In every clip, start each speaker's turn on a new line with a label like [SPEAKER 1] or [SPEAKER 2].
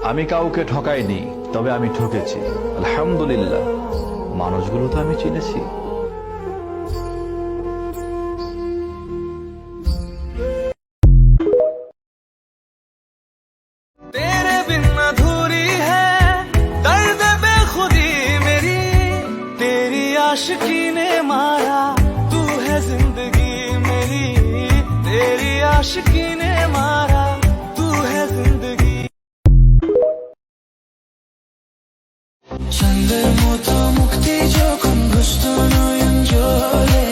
[SPEAKER 1] আমি কাউকে ঠকাইনি, তবে আমি ঠকেছি। আলহামদুলিল্লাহ, মানুষগুলো তো আমি চিনেছি।
[SPEAKER 2] तेरे बिन अधूरी है दर्द बेखुदी मेरी, तेरी आशिकी ने मारा, तू है जिंदगी मेरी, तेरी आशिकी ने मारा, तू है जिंदगी। चंदर मोतो मुक्ति जो कम गुस्तो नो यंजोले,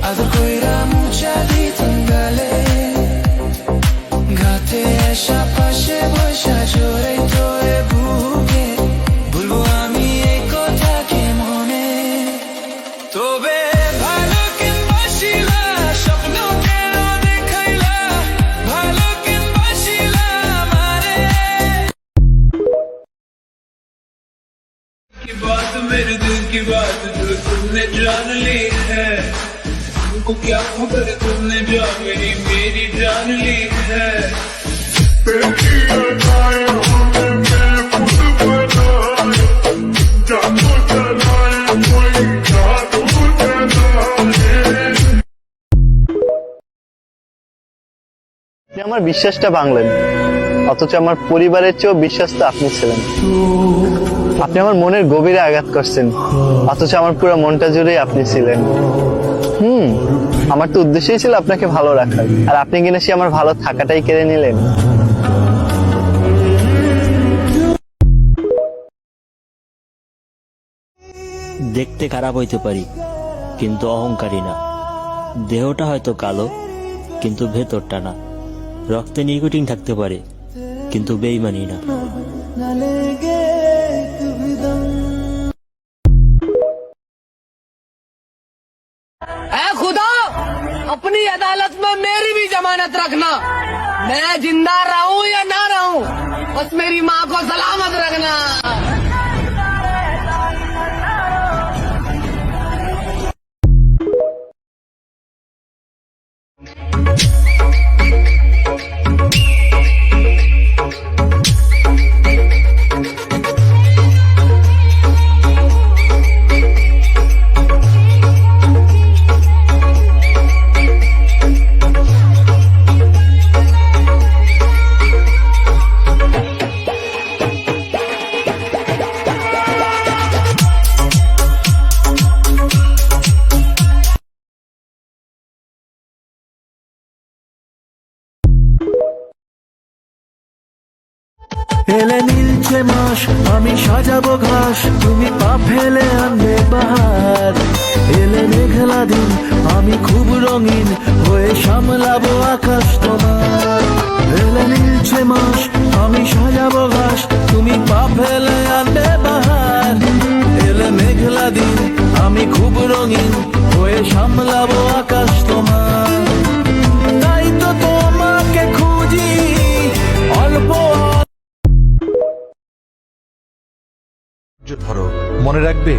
[SPEAKER 2] अदर कोई रामू चाली तंगाले, गाते ऐसा पाशे বসা জোরে তোরে বুকে, বলবো আমি এই কথা কে মনে, তবে ভালো কিনবাসিলা স্বপ্ন কেন দেখাইলা, ভালো কিনবাসিলা আমারে। की बात मेरे दिल की बात जो तुमने जान ली है, तुमको क्या खबर तुमने जो मेरी जान ली है।
[SPEAKER 3] আমার বিশ্বাসটা ভাঙলেন, অথচ আমার পরিবারের চেয়েও বিশ্বাস তো আপনি ছিলেন। আপনি আমার মনের গভীরে আঘাত করছেন, অথচ আমার পুরো মনটা জুড়েই আপনি ছিলেন। আমার তো উদ্দেশ্যই ছিল আপনাকে ভালো রাখার, আর আপনি কিনা সে আমার ভালো থাকাটাই কেড়ে নিলেন।
[SPEAKER 4] দেখতে খারাপ হইতে পারি, কিন্তু অহংকারী না। দেহটা হয়তো কালো, কিন্তু ভেতরটা না। রক্তে নিকোটিন থাকতে পারে, কিন্তু বেঈমানি না।
[SPEAKER 5] ऐ खुदा, अपनी अदालत में मेरी भी जमानत रखना। मैं जिंदा रहूं या ना रहूं, बस मेरी माँ को सलामत रखना।
[SPEAKER 2] এলে নীলছে মাস, আমি সাজাবো ঘাস, তুমি পা ফেলে আনবে বাহার। এলে মেঘলা দিন, আমি খুব রঙিন হয়ে সামলাবো আকাশ তোমার। এলে নীলছে মাস, আমি সাজাবো ঘাস, তুমি পা ফেলে আনবে বাহার। এলে মেঘলা দিন, আমি খুব রঙিন হয়ে সামলাবো আকাশ তোমার। তাই তো তোমাকে খুঁজি অল্প।
[SPEAKER 1] ধরো, মনে রাখবে,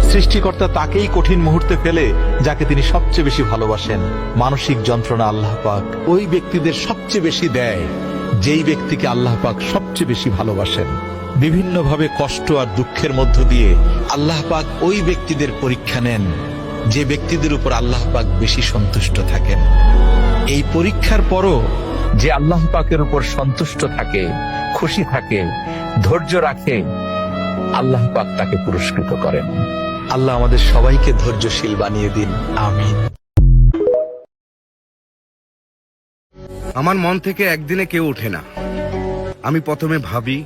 [SPEAKER 1] সৃষ্টিকর্তা তাকেই কঠিন মুহূর্তে ফেলে যাকে তিনি সবচেয়ে বেশি ভালোবাসেন। মানসিক যন্ত্রণা আল্লাহ পাক ওই ব্যক্তিদের সবচেয়ে বেশি দেয় যেই ব্যক্তিকে আল্লাহ পাক সবচেয়ে বেশি ভালোবাসেন। বিভিন্নভাবে কষ্ট আর দুঃখের মধ্য দিয়ে আল্লাহ পাক ওই ব্যক্তিদের পরীক্ষা নেন যে ব্যক্তিদের উপর আল্লাহ পাক বেশি সন্তুষ্ট থাকেন। এই পরীক্ষার পরও যে আল্লাহ পাকের উপর সন্তুষ্ট থাকে, খুশি থাকে, ধৈর্য রাখে, আল্লাহ পাক তাকে পুরস্কৃত করেন। আল্লাহ আমাদের সবাইকে ধৈর্যশীল বানিয়ে দিন, আমিন।
[SPEAKER 6] আমার মন থেকে একদিনে কেউ ওঠে না। আমি প্রথমে ভাবি,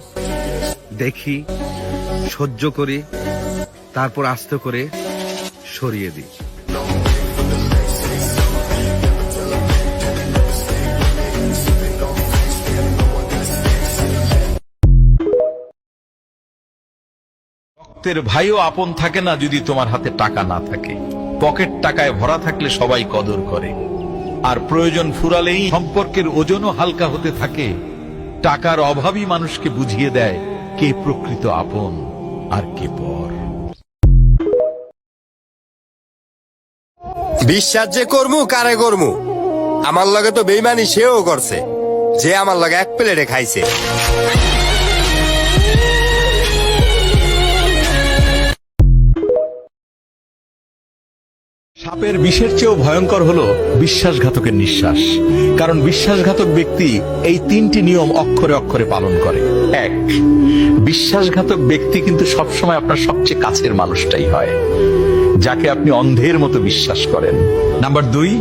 [SPEAKER 6] দেখি, সহ্য করি, তারপর আস্তে করে সরিয়ে দিই।
[SPEAKER 1] রক্তের ভাইও আপন থাকে না যদি তোমার হাতে টাকা না থাকে। পকেট টাকায় ভরা থাকলে সবাই কদর করে, আর প্রয়োজন ফুরালেই সম্পর্কের ওজনও হালকা হতে থাকে। টাকার অভাবই মানুষকে বুঝিয়ে দেয় কে প্রকৃত আপন আর কে পর।
[SPEAKER 7] বিশ্বাস যে করমু কারে করমু, আমার লগে তো বেইমানি সেও করছে, যে আমার লগে এক প্লেটে খাইছে।
[SPEAKER 1] সাপের বিষের চেয়েও ভয়ঙ্কর হলো বিশ্বাসঘাতকের নিঃশ্বাস। কারণ বিশ্বাসঘাতক ব্যক্তি এই 3টি নিয়ম অক্ষরে অক্ষরে পালন করে। 1, বিশ্বাসঘাতক ব্যক্তি কিন্তু সবসময় আপনার সবচেয়ে কাছের মানুষটাই হয়, যাকে আপনি অন্ধের মতো বিশ্বাস করেন। নাম্বার 2,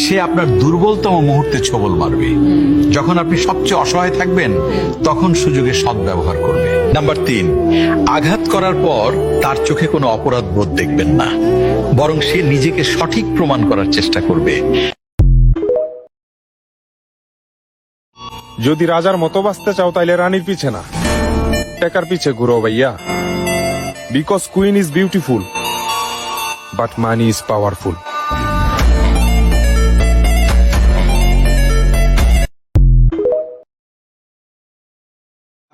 [SPEAKER 1] সে আপনার দুর্বলতম মুহূর্তে ছোবল মারবে। যখন আপনি সবচেয়ে অসহায় থাকবেন তখন সুযোগের সদ্ব্যবহার করবে। নাম্বার 3, আঘাত করার পর তার চোখে কোনো অপরাধ বোধ দেখবেন না, বরং সে নিজেকে সঠিক প্রমাণ করার চেষ্টা করবে।
[SPEAKER 8] যদি রাজার মতো বাঁচতে চাও তাইলে রানীর পিছে না, টাকার পিছে ঘুরো ভাইয়া। Because queen is beautiful but money is powerful.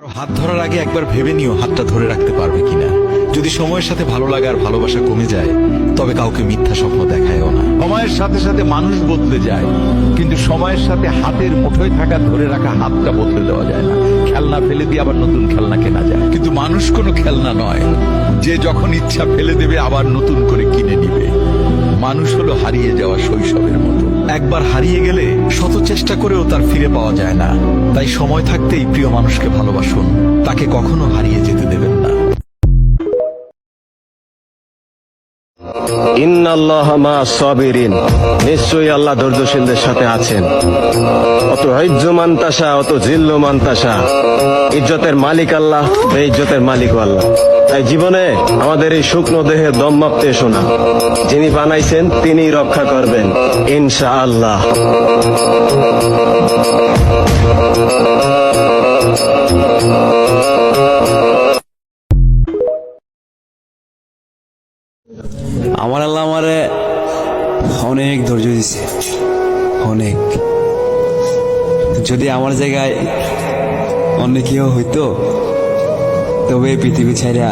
[SPEAKER 1] হাত ধরার আগে একবার ভেবে নিও হাতটা ধরে রাখতে পারবে কিনা। যদি সময়ের সাথে ভালো লাগা আর ভালোবাসা কমে যায় তবে কাউকে মিথ্যা স্বপ্ন দেখায়ও না। সময়ের সাথে সাথে মানুষ বদলে যায়, কিন্তু সময়ের সাথে হাতের মুঠোয় থাকা ধরে রাখা হাতটা বদলে দেওয়া যায় না। খেলনা ফেলে দিয়ে আবার নতুন খেলনা কেনা যায়, কিন্তু মানুষ কোনো খেলনা নয় যে যখন ইচ্ছা ফেলে দেবে আবার নতুন করে কিনে নিবে। মানুষ হলো হারিয়ে যাওয়া শৈশবের মতো, একবার হারিয়ে গেলে শত চেষ্টা করেও তার ফিরে পাওয়া যায় না। তাই সময় থাকতেই প্রিয় মানুষকে ভালোবাসুন, তাকে কখনো হারিয়ে যেতে দেবেন না।
[SPEAKER 9] ইন্নাল্লাহ মা সাবিরিন, নিশ্চয়ই আল্লাহ ধৈর্যশীলদের সাথে আছেন। অত হজ্জ মান্তাসা, অত জিল্ল মান্তাসা, ইজ্জতের মালিক আল্লাহ, বেইজ্জতের মালিক আল্লাহ। তাই জীবনে আমাদের এই শুকনো দেহে দম মাপতে এসো না, যিনি বানাইছেন তিনি রক্ষা করবেন ইনশাআল্লাহ।
[SPEAKER 10] আমার আল্লাহ আমারে অনেক ধৈর্য দিছে, অনেক। যদি আমার জায়গায় অন্য কেউ হইতো তবে এই পৃথিবী ছাড়া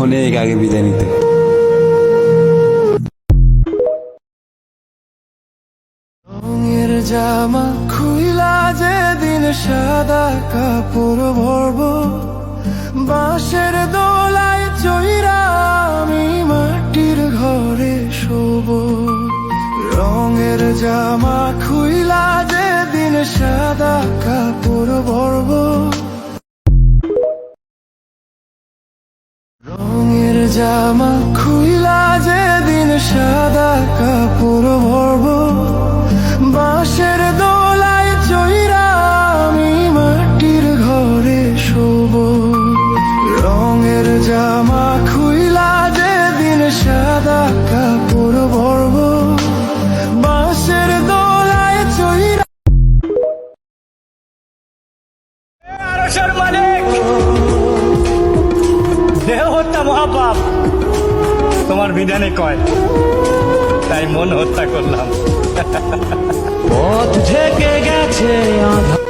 [SPEAKER 10] অনেক আগে বিদায় নিত।
[SPEAKER 2] রঙের জামা খুইলা যেদিন সাদা কাপড় ভরব, বাঁশের দোলায় চইরা আমি মাটির ঘরে শোব। রঙের জামা খুইলা যেদিন সাদা কাপড় ভরব, রঙের জামা খুইলা যেদিন সাদা কাপড় ভরব, বাঁশের দোলায় চইরা আমি মাটির ঘরে শোব। রঙের জামা খুইলা যেদিন সাদা কাপড় ভরব, বাঁশের দোলায় চইরা।
[SPEAKER 11] দেহ হত্যা মহাপাপ, তোমার বিধানে কয়, তাই মন হত্যা করলাম।
[SPEAKER 2] পথ ঢেকে গেছে আঁধার,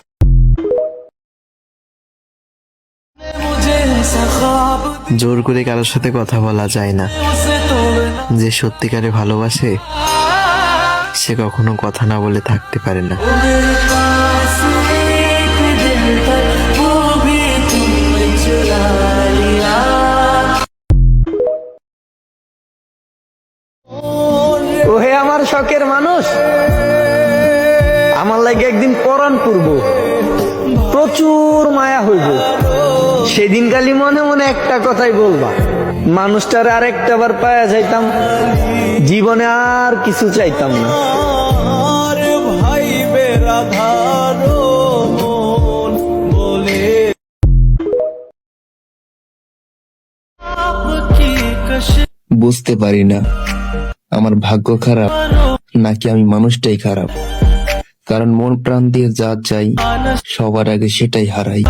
[SPEAKER 3] জোর করে কারোর সাথে কথা বলা যায় না। যে সত্যিকারে ভালোবাসে সে কখনো কথা না বলে থাকতে পারে না।
[SPEAKER 11] ওহে আমার শখের মানুষ, আমার লাগে একদিন পরাণ পূর্ব প্রচুর মায়া হইব। সেদিন খালি মনে মনে একটা কথাই বলবা, মানুষটার আর একটা বার পায়া যাইতাম, জীবনে আর কিছু চাইতাম না।
[SPEAKER 12] বুঝতে পারি না আমার ভাগ্য খারাপ নাকি আমি মানুষটাই খারাপ, কারণ মন প্রাণ দিয়ে যা চাই সবার আগে সেটাই হারাই।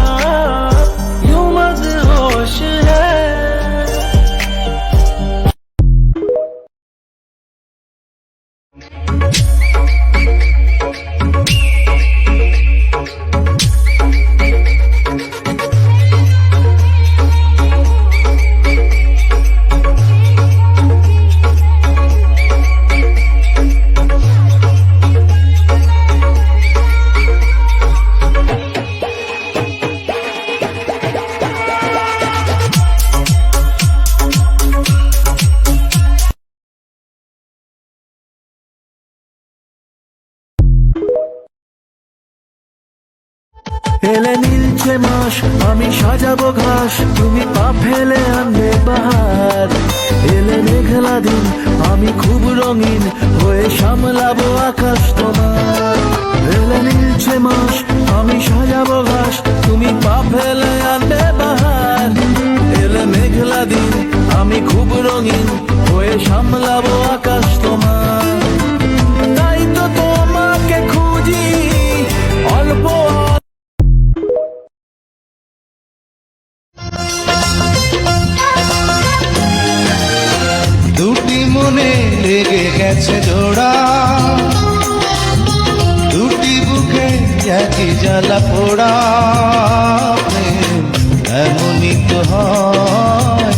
[SPEAKER 2] এলে নীলছে মাস আমি সাজাবো ঘাস তুমি পা ফেলে আনবে বাহার এলে মেঘলা দিন আমি খুব রঙিন হয়ে সামলাবো আকাশ তোমার এলে নীলছে মাস আমি সাজাবো ঘাস তুমি পা ফেলে আনবে বাহার এলে মেঘলা দিন আমি খুব রঙিন হয়ে সামলাবো আকাশ তোমার তাই তো তোমাকে খুঁজি অল্প দুটি মনে লেগে গেছে জোড়া দুটি বুকে একই জ্বালা পোড়া প্রেম এমনই তো হয়।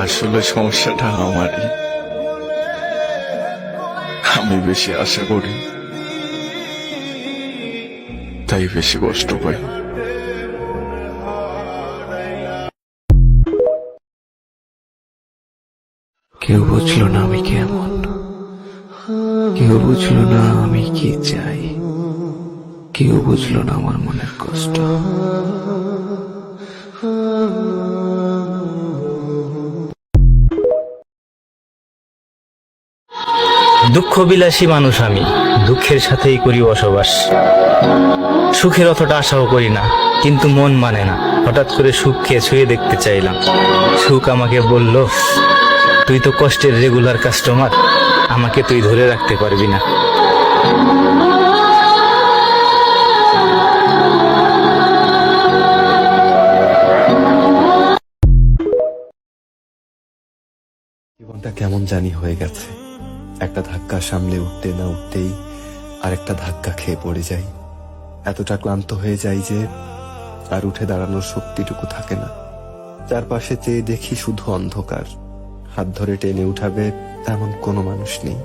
[SPEAKER 8] আসলে সমস্যাটা আমারই, আমি বেশি আশা করি, তাই বেশি কষ্ট পাই।
[SPEAKER 2] কেউ বুঝলো না আমি কেমন, কেউ বুঝলো না আমি কি চাই, কেউ বুঝলো না আমার মনের কষ্ট।
[SPEAKER 11] দুঃখ বিলাসী মানুষ আমি, দুঃখের সাথেই করি বসবাস। সুখের অতটা আশাও করি না, কিন্তু মন মানে না। হঠাৎ করে সুখকে ছুঁয়ে দেখতে চাইলাম। সুখ আমাকে বলল, তুই তো কষ্টের রেগুলার কাস্টমার, আমাকে তুই ধরে রাখতে পারবি না।
[SPEAKER 10] জীবনটা কেমন জানি হয়ে গেছে, একটা ধাক্কা সামলে উঠতে না উঠতেই আরেকটা ধাক্কা খেয়ে পড়ে যাই। এতটা ক্লান্ত হয়ে যাই যে আর উঠে দাঁড়ানোর শক্তিটুকু থাকে না। চারপাশে চেয়ে দেখি শুধু অন্ধকার, হাত ধরে টেনে উঠাবে এমন কোনো মানুষ নেই।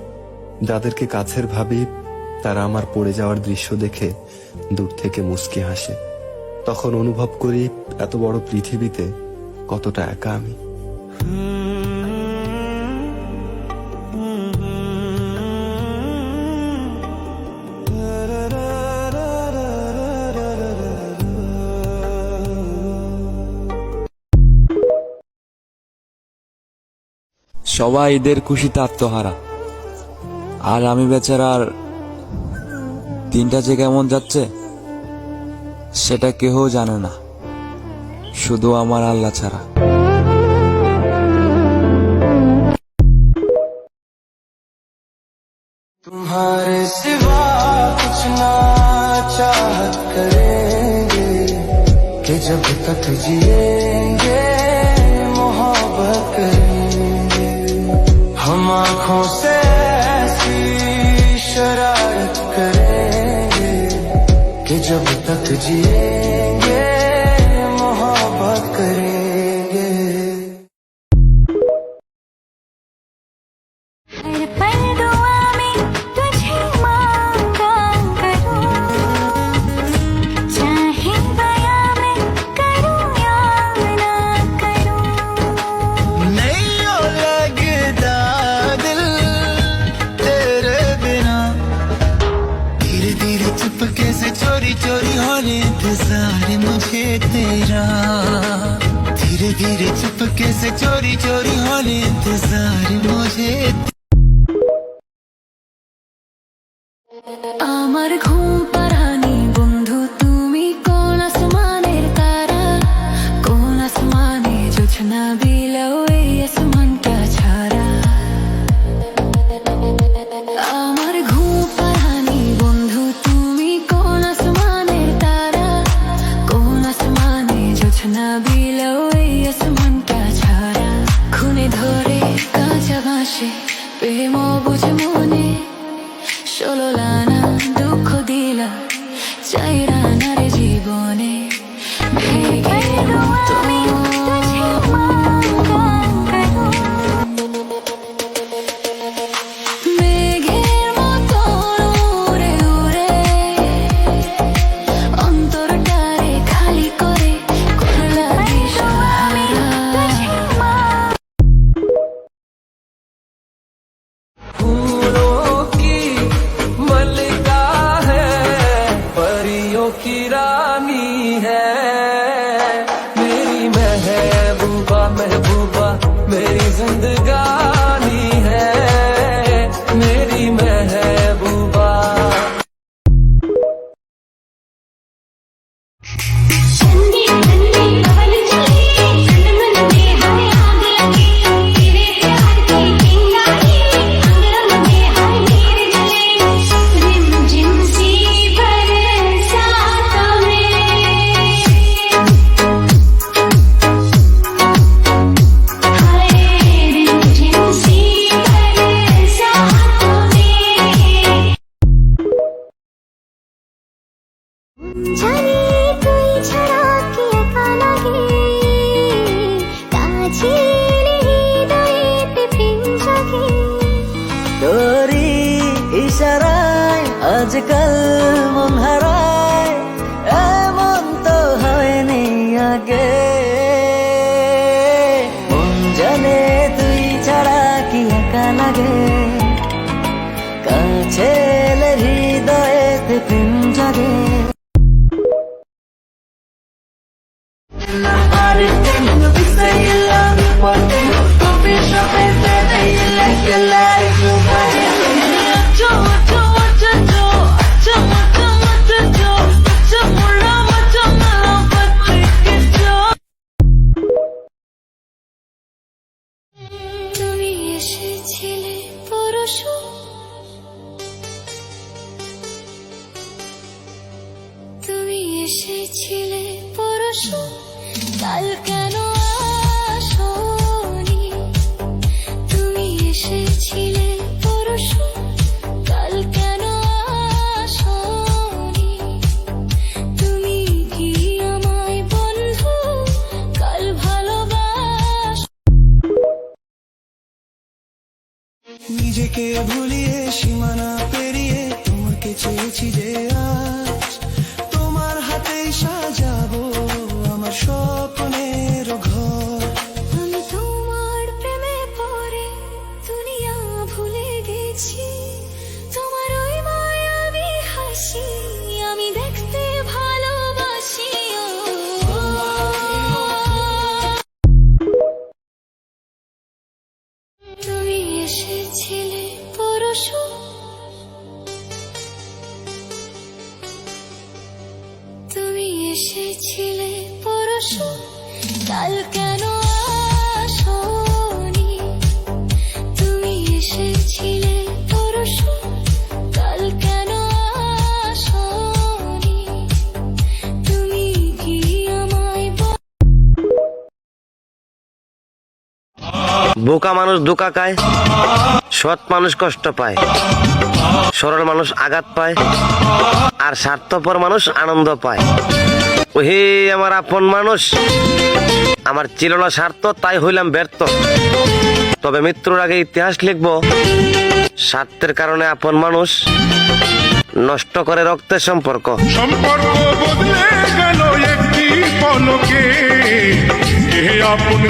[SPEAKER 10] যাদেরকে কাছের ভাবি তারা আমার পড়ে যাওয়ার দৃশ্য দেখে দূর থেকে মুচকি হাসে। তখন অনুভব করি এত বড় পৃথিবীতে কতটা একা আমি। সবাই ঈদের খুশিতে আত্মহারা, আর আমি বেচারার দিনটা যে কেমন যাচ্ছে সেটা কেউ জানে না, শুধু আমার আল্লাহ ছাড়া।
[SPEAKER 2] तुम्हारे सिवा कुछ ना चाहत करेंगे कि जब तक जिएंगे मोहब्बत करेंगे। हम आँखों से ऐसी शरारत करेंगे कि जब तक जिएंगे मोहब्बत करेंगे। चोरी चोरी होने इंतजार मुझे तेरा, धीरे धीरे चुपके से चोरी चोरी होने इंतजार मुझे। আমার ঘুম পাড়ানি বন্ধু তুমি, কোন আসমানের তারা, কোন আসমানে জোছনা বিলাও এই আসমানটা ছাড়া। আমার ঘুম পাড়ানি বন্ধু তুমি, কোন আসমানের তারা, কোন আসমানে জোছনা বিলাও এই আসমানটা ছাড়া। খুনে ধরে কাঁচা বাঁশে প্রেম বুঝে মনে, ষোলো লানা দুঃখ দিলা চাই রানার জীবনে। মেঘের মতো উড়ে উড়ে অন্তরটারে খালি করে করলা দিশাহারা। फूलों की मल्लिका है मेरी महबूबा महबूबा मेरी जिंदगानी है मेरी महबूबा
[SPEAKER 13] জানি তুই ছাড়া কি একা লাগে কাছে এলে হৃদয়েতে প্রেম জাগে
[SPEAKER 11] তোরি ইশারায় আজকাল মন হারায় এমন তো হয়নি আগে মন জানে তুই ছাড়া কি একা লাগে কাছে এলে হৃদয়েতে প্রেম জাগে
[SPEAKER 13] তুমি এসেছিলে পরশু তুমি এসেছিলে পরশু কাল কেন আসোনি তুমি এসেছিলে পরশু কাল কেন আসোনি তুমি কি আমায় বন্ধু কাল ভালোবাস
[SPEAKER 2] নিজেকে ভুলিয়ে সীমানা পেরিয়ে তোমাকে চেয়েছি যে আজ তোমার হাতেই সাজাবো আমার স্বপ্নের ঘর
[SPEAKER 13] আমি তোমার প্রেমে পড়ে দুনিয়া ভুলে গেছি তোমার ওই মায়াবী হাসি আমি দেখতে ভালোবাসি তুমি এসেছিলে পরশু তুমি এসেছিলে পরশু কাল কেন আসোনি তুমি এসেছিলে পরশু কাল কেন আসোনি তুমি কি আমায়
[SPEAKER 9] বোকা মানুষ ধোঁকা খায়, সৎ মানুষ কষ্ট পায়, সরল মানুষ আঘাত পায়, আর স্বার্থপর মানুষ আনন্দ পায়। ওহে আমার আপন মানুষ, আমার ছিল না স্বার্থ, তাই হইলাম ব্যর্থ। তবে মৃত্যুর আগে ইতিহাস লিখব, স্বার্থের কারণে আপন মানুষ নষ্ট করে রক্তের সম্পর্ক।
[SPEAKER 8] সম্পর্ক বদলে গেল একটি পলকে, এ আপন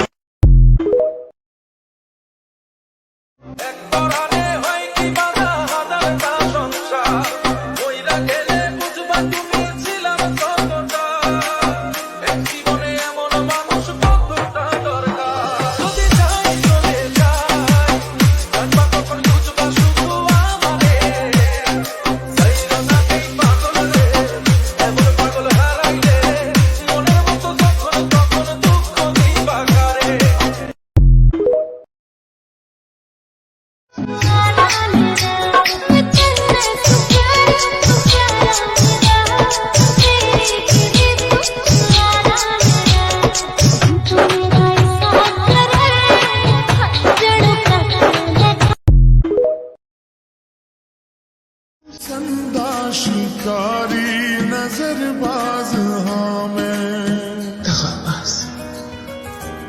[SPEAKER 8] शिकारी नजरबाज हाँ मैं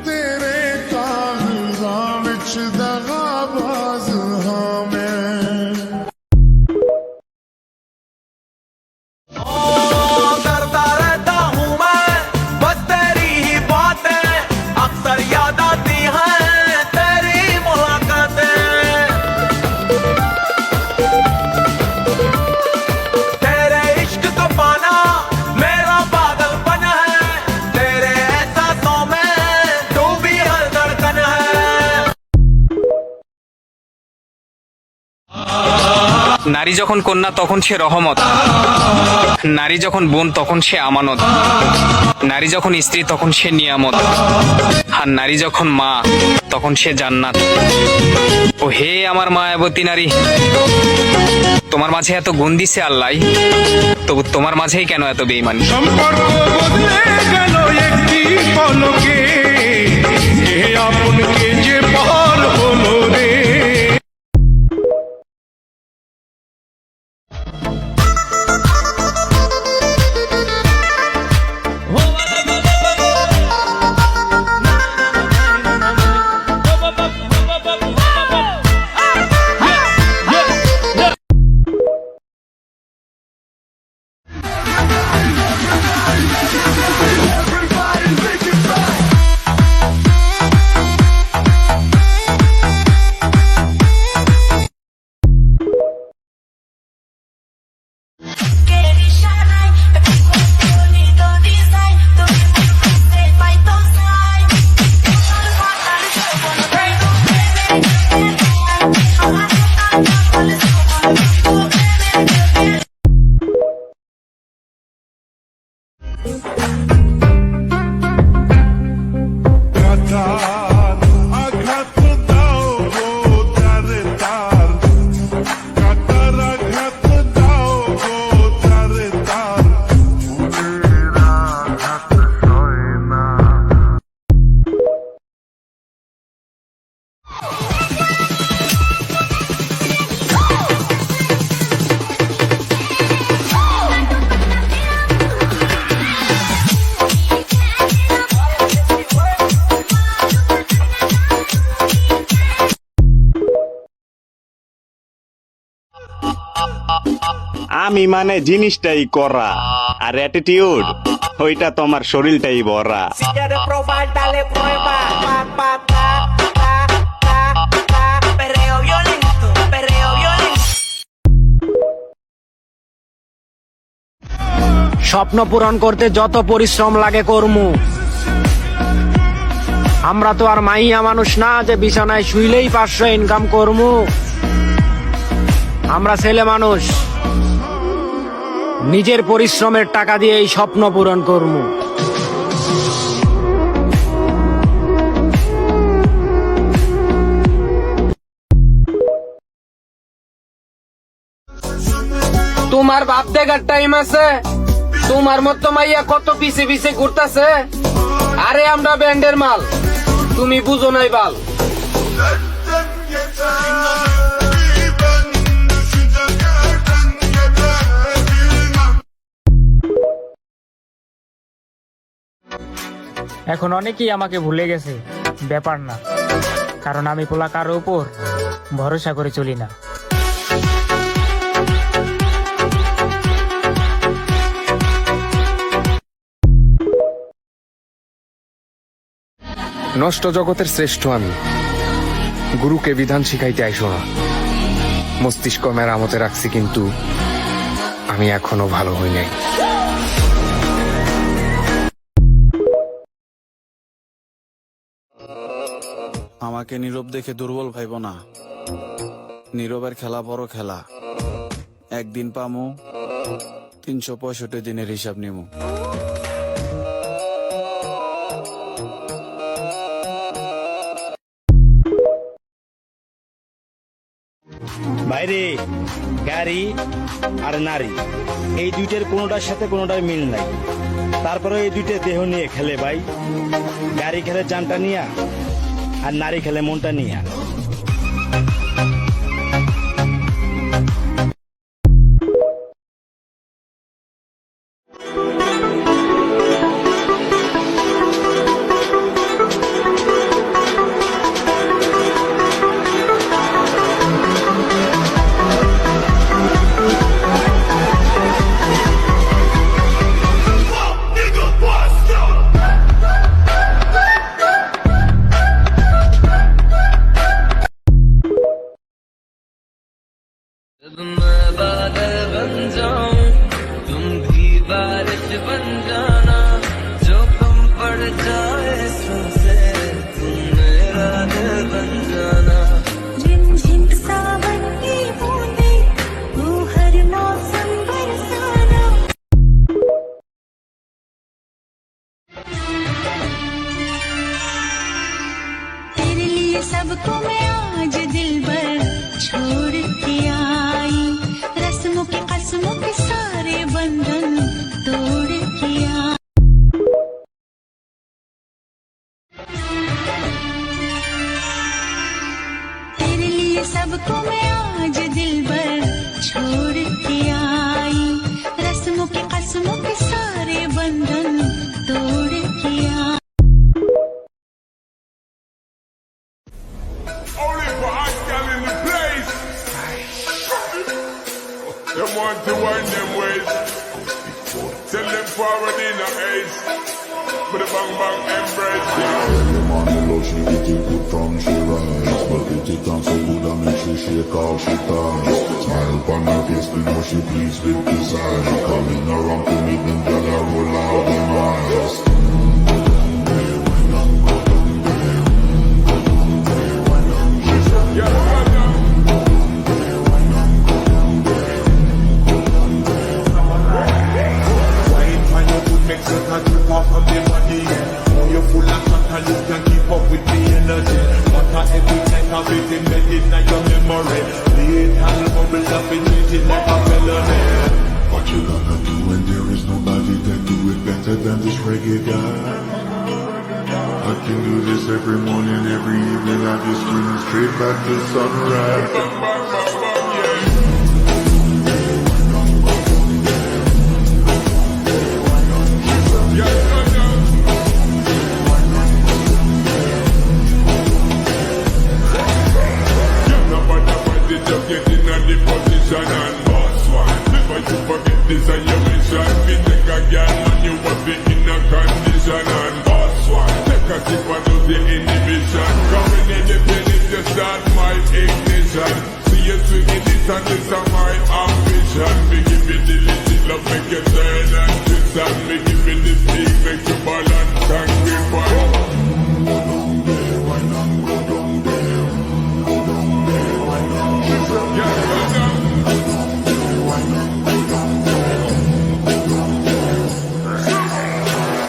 [SPEAKER 8] तेरे कागज़ां विच दगाबाज हाँ मैं
[SPEAKER 2] करता रहता हूँ मैं बस तेरी ही बातें अक्सर याद आती हैं तेरी मुलाकातें तेरे इश्क का पाना मेरा
[SPEAKER 14] নারী যখন কন্যা তখন সে রহমত, নারী যখন বোন তখন সে আমানত, নারী যখন স্ত্রী তখন সে নিয়ামত, আর নারী যখন মা তখন সে জান্নাত। ও হে আমার মায়াবতী নারী, তোমার মাঝে এত গুণ দিছে আল্লাহ, তবু তোমার মাঝেই কেন এত বেঈমানি?
[SPEAKER 2] সম্পর্ক বদলে গেল একটি পলকে, এ আপনকে যে পর হলো রে।
[SPEAKER 9] আমি মানে জিনিসটাই করা, আর অ্যাটিটিউড ওইটা তোমার শরীরটাই ভরা।
[SPEAKER 11] স্বপ্ন পূরণ করতে যত পরিশ্রম লাগে করমু। আমরা তো আর মাইয়া মানুষ না যে বিছানায় শুইলেই 500 ইনকাম করমু। আমরা ছেলে মানুষ, নিজের পরিশ্রমের টাকা দিয়ে এই স্বপ্ন পূরণ করমু।
[SPEAKER 5] তোমার বাপ দেখার টাইম আছে? তোমার মতো মাইয়া কত পিছে পিছে ঘুরতাছে। আরে আমরা ব্যান্ডের মাল, তুমি বুঝো নাই বাল।
[SPEAKER 11] এখন অনেকেই আমাকে ভুলে গেছে, ব্যাপার না, কারণ আমি পোলা কারো উপর ভরসা করে চলি না।
[SPEAKER 8] নষ্ট জগতের শ্রেষ্ঠ আমি, গুরুকে বিধান শিখাইতে আইসো না। মস্তিষ্ক মেরামতে রাখছি, কিন্তু আমি এখনো ভালো হই নাই।
[SPEAKER 2] আমাকে নীরব দেখে দুর্বল ভাইব না, নীরবের খেলা বড় খেলা। একদিন পামু 365 দিনের হিসাব নিমু।
[SPEAKER 9] বাইরে গাড়ি আর নারী, এই দুইটার কোনোটার সাথে কোনোটার মিল নাই। তারপরে এই দুইটা দেহ নিয়ে খেলে ভাই। গাড়ি খেলে জানটা নিয়া, আর নারী খেলে মনটা নিয়া।
[SPEAKER 13] तोड़ किया तेरे लिए सबको मैं आज दिल भर छोड़ के आई रस्मों के कसमों के सारे बंधन तोड़ किया
[SPEAKER 8] Only for hot girl in the place. Them want to wind them ways. Tell them forward in a ace. Put a bang bang embrace.
[SPEAKER 15] Every morning love she get it good from she rise. But it on so good I make she shake off she ties. Smile upon her face, we know she pleased with this eye. Coming around to meet them, girl I roll out them eyes. What you gonna do when there is nobody that do it better than this reggae guy? I can do this every morning, every evening. I just scream straight back to sunrise.
[SPEAKER 8] Just get in the position and boss one. Never you forget this and your mission. Be take a girl and you must be in a condition and boss one. Take a sip and do the inhibition. Coming in the finish, just start my ignition. See you swinging this and this is my ambition. Me give you the little love, make you turn and twist and me give you the speed, make you balance and grip on.
[SPEAKER 15] Go down there, why not go down there? Go down there, why not go down there?
[SPEAKER 8] Yeah, go down.
[SPEAKER 15] Go down there, why not go down there? Go down there.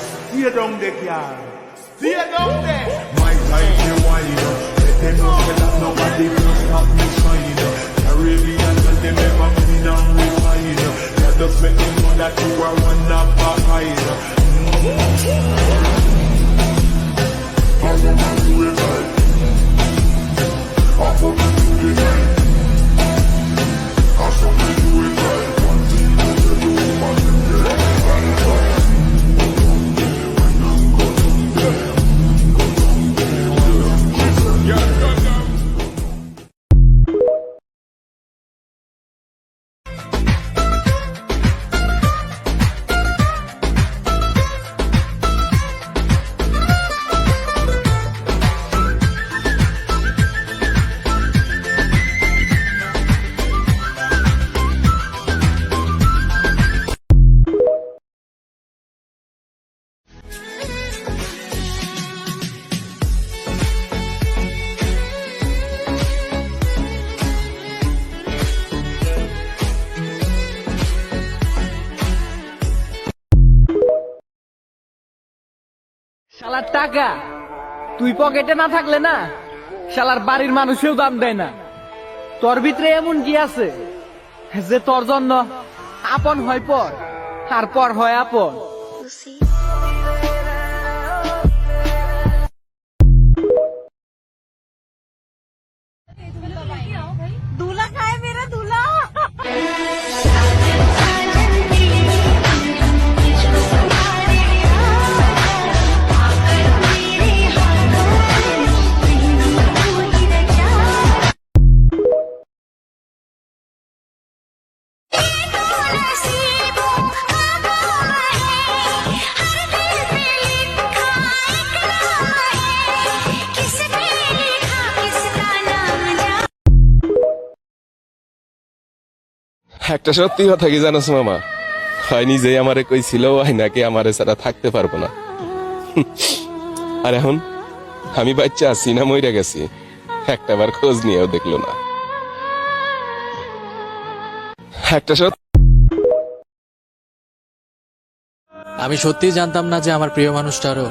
[SPEAKER 2] Stay down there, girl. Stay down there.
[SPEAKER 15] My time you wind up. Let them know that nobody will stop me shine up. Caribbean and them ever clean and refine up. Yeah, just make them know that you are one of a kind. I wanna do it right. I wanna do it right. I saw me do it right. One thing that you do, man, you get it right. Go down there, why not go down there? Go down there, why not go down there?
[SPEAKER 8] Yeah, go down.
[SPEAKER 11] শালার টাকা তুই পকেটে না থাকলে না শালার বাড়ির মানুষেও দাম দেয় না তোর ভিতরে এমন কি আছে যে তোর জন্য আপন হয় পর আর পর হয় আপন
[SPEAKER 13] दूल्हा खाए मेरा दूल्हा
[SPEAKER 8] একটা সত্যি কথা কি জানোস মামা হয় নিজেই আমারে কইছিল ওই নাকি আমারে ছাড়া থাকতে পারবো না আর এখন আমি বাচ্চা আছি না মইরা গেছি একটাবার খোঁজ নিয়েও দেখলো না একটা
[SPEAKER 16] আমি সত্যিই জানতাম না যে আমার প্রিয় মানুষটারও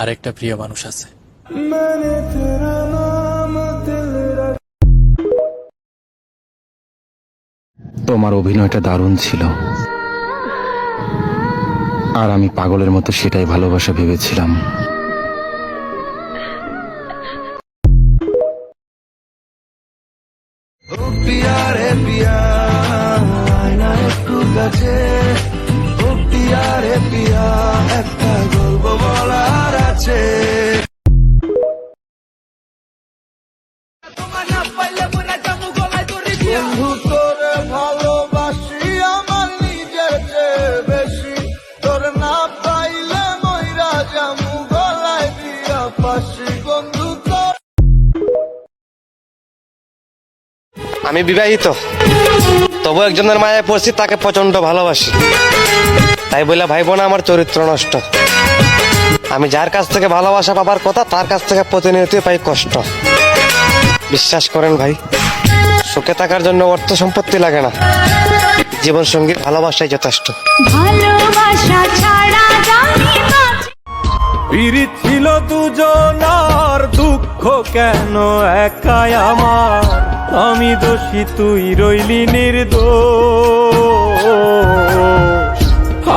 [SPEAKER 16] আরেকটা প্রিয় মানুষ আছে
[SPEAKER 9] তোমার অভিনয়টা দারুণ ছিল, আর আমি পাগলের মতো সেটাই ভালোবাসা ভেবেছিলাম।
[SPEAKER 2] পিয়া রে পিয়া আয়না একটু কাছে, ও পিয়া রে পিয়া একটা গল্প বলার আছে। বন্ধু তোরে ভালোবাসি আমার নিজের চেয়ে বেশি, তোর না পাইলে মইরা জামু গলায় দিয়া পাশি। বন্ধু তোর
[SPEAKER 7] আমি বিবাহিত, তবু একজনের মায়ায় পড়ছি, তাকে প্রচন্ড ভালোবাসি। তাই বলে ভাইবো না আমার চরিত্র নষ্ট। আমি যার কাছ থেকে ভালোবাসা পাবার কথা, তার কাছ থেকে প্রতিনিয়ত পাই কষ্ট। বিশ্বাস করেন ভাই, সুখে থাকার জন্য অর্থ সম্পত্তি লাগে না, জীবন সঙ্গীর ভালোবাসাই যথেষ্ট।
[SPEAKER 13] ভালোবাসা ছাড়া জানি না
[SPEAKER 2] পিরিত ছিল দুজনার, দুঃখ কেন একাই আমার, আমি দোষী তুই রইলি নির্দোষ।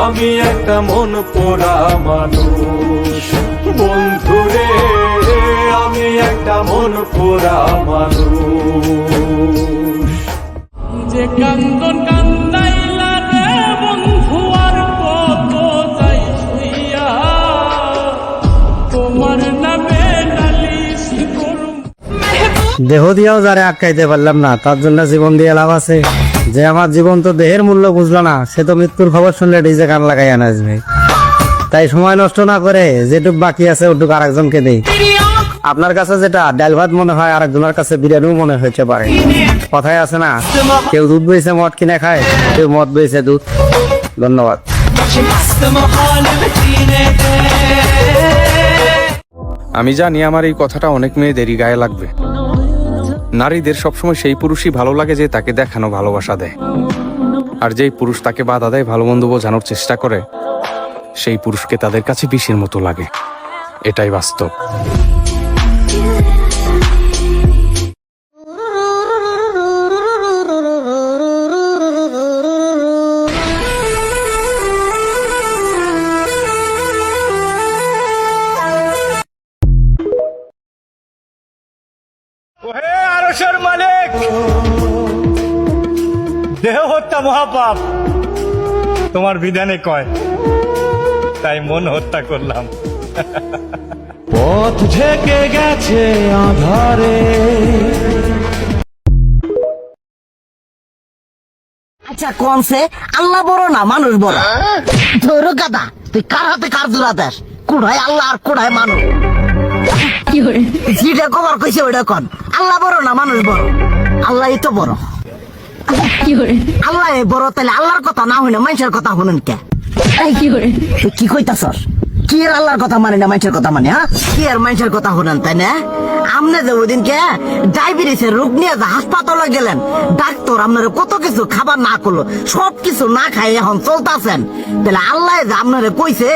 [SPEAKER 2] আমি একটা মন পোড়া মানুষ বন্ধুরে, আমি একটা মন পোড়া মানুষ। যে কান্দন কান্দাইলা রে বন্ধু আর কত যাই শুইয়া, তোমার নামে নালিশ করুম।
[SPEAKER 11] দেহ দিয়েও যারে আটকাইতে পারলাম না, তার জন্য জীবন দিয়ে লাভ আছে? যে আমার জীবন তো দেহের মূল্য বুঝলো না, সে তো মৃত্যুর খবর শুনলে ডিজে গান লাগাইয়া নাচবে। তাই সময় নষ্ট না করে যেটুক বাকি আছে ওটুক আরেকজনকে দেই। আপনার কাছে যেটা ডাল ভাত মনে হয়, আরেকজনের কাছে বিরিয়ানিও মনে হয়েছে পারে। কথায় আছে না, কেউ দুধ বইছে মদ কিনে খায়, কেউ মদ বইছে দুধ। ধন্যবাদ।
[SPEAKER 14] আমি জানি আমার এই কথাটা অনেক মেয়েদেরই গায়ে লাগবে। নারীদের সবসময় সেই পুরুষই ভালো লাগে যে তাকে দেখানো ভালোবাসা দেয়, আর যেই পুরুষ তাকে বাধা দেয়, ভালো মন্দ বোঝানোর চেষ্টা করে, সেই পুরুষকে তাদের কাছে বিষের মতো লাগে। এটাই বাস্তব।
[SPEAKER 2] ওহে আরশের মালিক, দেহ হত্যা মহাপাপ তোমার বিধানে কয়, তাই মন হত্যা করলাম। পথ ঢেকে গেছে আধারে।
[SPEAKER 5] আচ্ছা কনসে আল্লাহ বড় না মানুষ বড়? ধরো গাদা, তুই কার হাতে কার জোড়া দেশ? কুড়ায় আল্লাহ আর কুড়ায় মানুষ। যেটা কবার কইছে ওইটা কন। আল্লাহ বড় না মানুষ বড়? আল্লাহই তো বড়। আল্লাহ বড়, তাহলে আল্লাহর কথা না হইনা মানুষের কথা শুনেন কে? তুই কি কইতাছস? কি আর আল্লাহর কথা মানে না মানুষের কথা মানে? হ্যাঁ, কি আর মানুষের কথা শুনেন, তাই না? আমনে যে ওই দিনকে ডায়াবেটিসের রোগ নিয়ে যে হাসপাতালে গেলেন, ডাক্তার আপনার কত কিছু খাবার না করলো, সব কিছু না খাই এখন চলতেছেন। তাহলে আল্লাহ যে আপনারে কইছে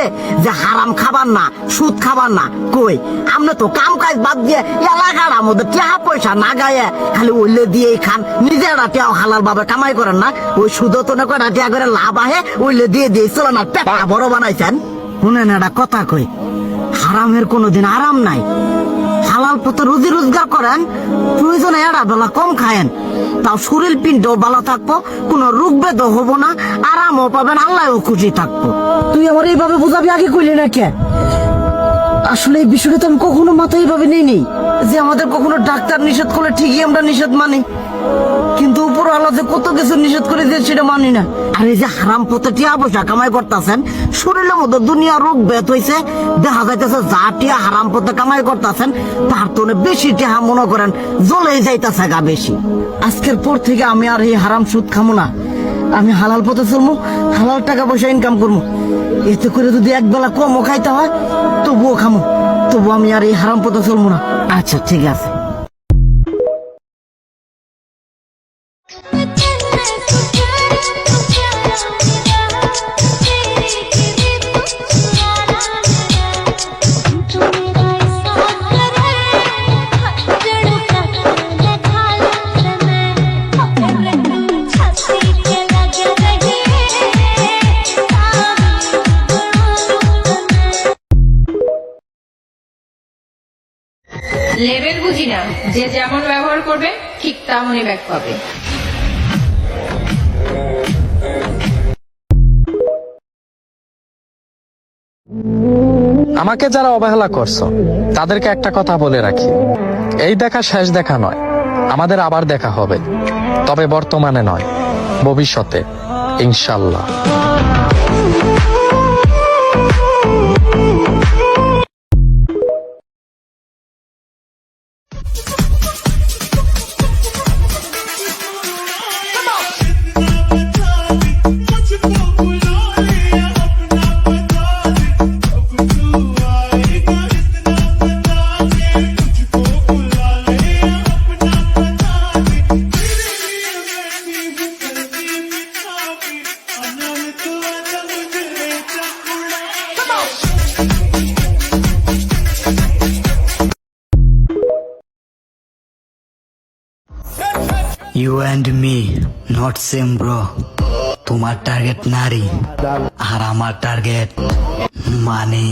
[SPEAKER 5] যে হারাম খাবার না, সুদ খাবার না, কই আপনি তো কাম কাজ বাদ দিয়ে এলাকার মধ্যে টাকা পয়সা না গায়ে খালি ওইলে দিয়েই খান, নিজেরা টিয়াও হালাল ভাবে কামাই করেন না, ওই সুদ তো না কয়টা টিয়া করে লাভ আহে ওইলে দিয়ে দিয়ে চলে না, পেটা বড় বানাইছেন। শুনেন একটা কথা কই, হারামের কোনোদিন আরাম নাই। হালাল পথে রুজি রোজগার করেন, প্রয়োজনে এড়া বেলা কম খায়েন, তাও শরীর পিণ্ডও ভালো থাকবো, কোনো রোগ বেদও হবো না, আরামও পাবেন, আল্লাহও খুশি থাকবো। তুই আমার এইভাবে বুঝাবি আগে কইলি না কে? আসলে এই বিষয়টা তো আমি কখনো মাথায় এইভাবে নেই যে আমাদের কখনো ডাক্তার নিষেধ করলে ঠিকই আমরা নিষেধ মানি, কিন্তু উপর আল্লাহ যে কত কিছু নিষেধ করে দিয়ে সেটা মানি না। আর এই যে হারাম পথে টিয়া পয়সা কামাই করতেছেন, শরীরের মধ্যে দুনিয়া রোগ বেত হয়েছে, দেখা যাইতেছে যা টিয়া হারাম পথে কামাই করতেছেন তার তো বেশি টিয়া মনে করেন জ্বলে যাইতেছে গা বেশি। আজকের পর থেকে আমি আর এই হারাম সুদ খামো না, আমি হালাল পথে চলবো, হালাল টাকা পয়সা ইনকাম করবো। এতে করে যদি একবেলা কমও খাইতে হয় তবুও খামো, তবু আমি আর এই হারাম পথে চলবো না। আচ্ছা ঠিক আছে।
[SPEAKER 13] छाती
[SPEAKER 17] লেভেল বুঝি না, যে যেমন ব্যবহার করবে ঠিক তেমনই ব্যাক পাবে।
[SPEAKER 14] আমাকে যারা অবহেলা করছো তাদেরকে একটা কথা বলে রাখি, এই দেখা শেষ দেখা নয়, আমাদের আবার দেখা হবে, তবে বর্তমানে নয়, ভবিষ্যতে ইনশাল্লাহ।
[SPEAKER 2] You and me not same bro. তোমার টার্গেট নারী আর আমার টার্গেট মানি।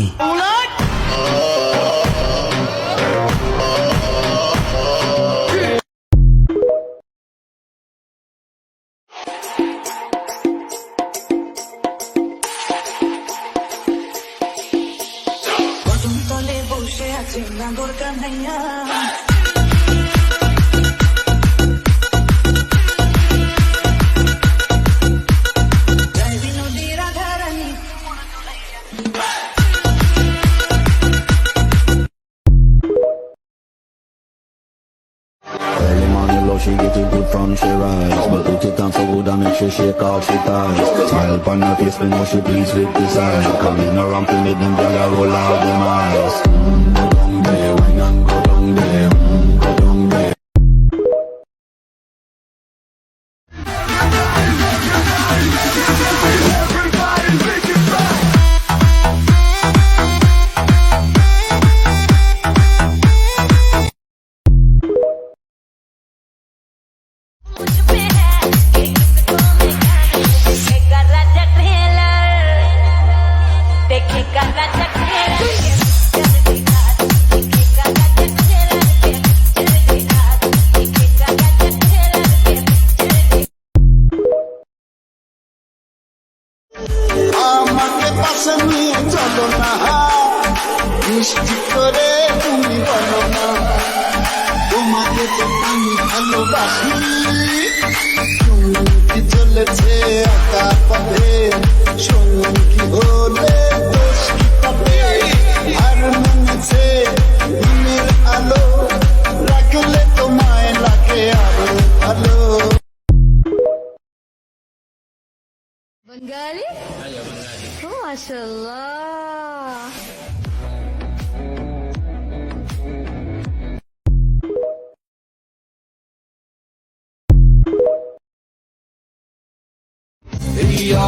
[SPEAKER 13] তলে বসে আছে নাগর Kanhaiya,
[SPEAKER 2] Early morning low, she get it good from she rise. But put it on so good and make sure shake off she ties. Smile upon her face, we know she pleased with this eye. Coming around to make them girl a roll out them eyes. Go down there, wine and go down there, go down there.
[SPEAKER 13] আমাকে পাশে নিয়ে চলো না, মিষ্টি করে তুমি বলো না, তোমাকে তো আমি ভালোবাসি। কি চলেছে একা পথে, সঙ্গী হলে দোষ কি পাবে? আর মনেছে দিনের আলো, রাখলে তোমায় লাগে আরো ভালো।
[SPEAKER 17] बंगाली? Oh, माशाल्लाह।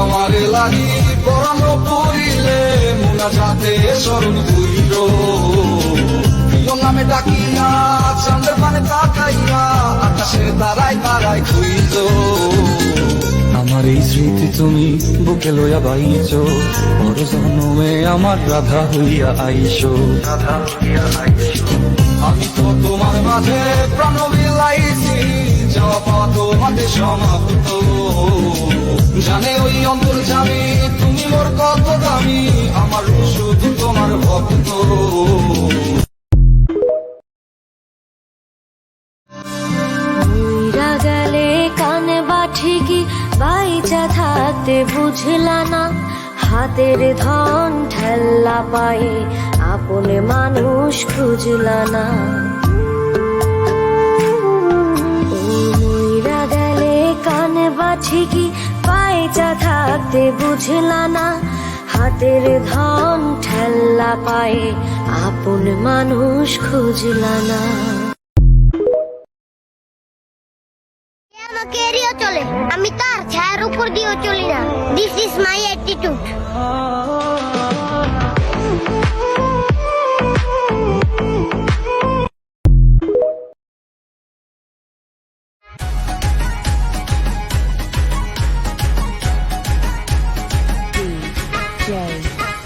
[SPEAKER 2] আমার লাগি পরানো পড়িলে মুনা যাতে স্মরণ হইল, প্রিয় নামে ডাকিয়া চাঁদের পানে তাকাইয়া আকাশে দাঁড়ায় দাঁড়ায় খুইল। আমার এই স্মৃতি তুমি বুকে লইয়া বাইছ, বড় জন্মে আমার রাধা হইয়া আইসো। আমি তো তোমার মাঝে প্রাণ বিলাইছি, যাওয়া পাওয়া তোমাকে সমাপ্ত। জানে ওই অন্তর জানি তুমি মোর কত দামি, আমার শুধু তোমার ভক্ত।
[SPEAKER 13] গেলে কানে বা ঠিকই বাইচা থাকতে বুঝলা না, হাতের ধন ঠেল্লা পায়ে আপনে মানুষ খুঁজলা না। মইরা গেলে কানে বা ঠিকই বাইচা থাকতে বুঝলা না, হাতের ধন ঠেল্লা পায়ে আপন মানুষ খুঁজলা না।
[SPEAKER 18] আমাকে এড়িয়ে চলে, আমি তার ছায়ার উপর দিয়েও চলি না। This is my attitude.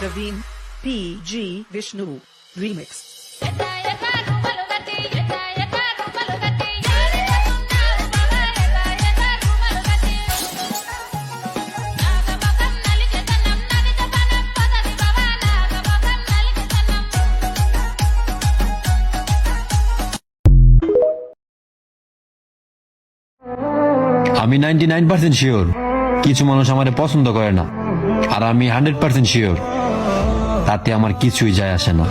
[SPEAKER 19] Praveen PG Vishnu Remix. আমি 99% শিওর কিছু মানুষ আমারে পছন্দ করে না, আর আমি 100% শিওর তাতে আমার কিছুই যায় আসে না।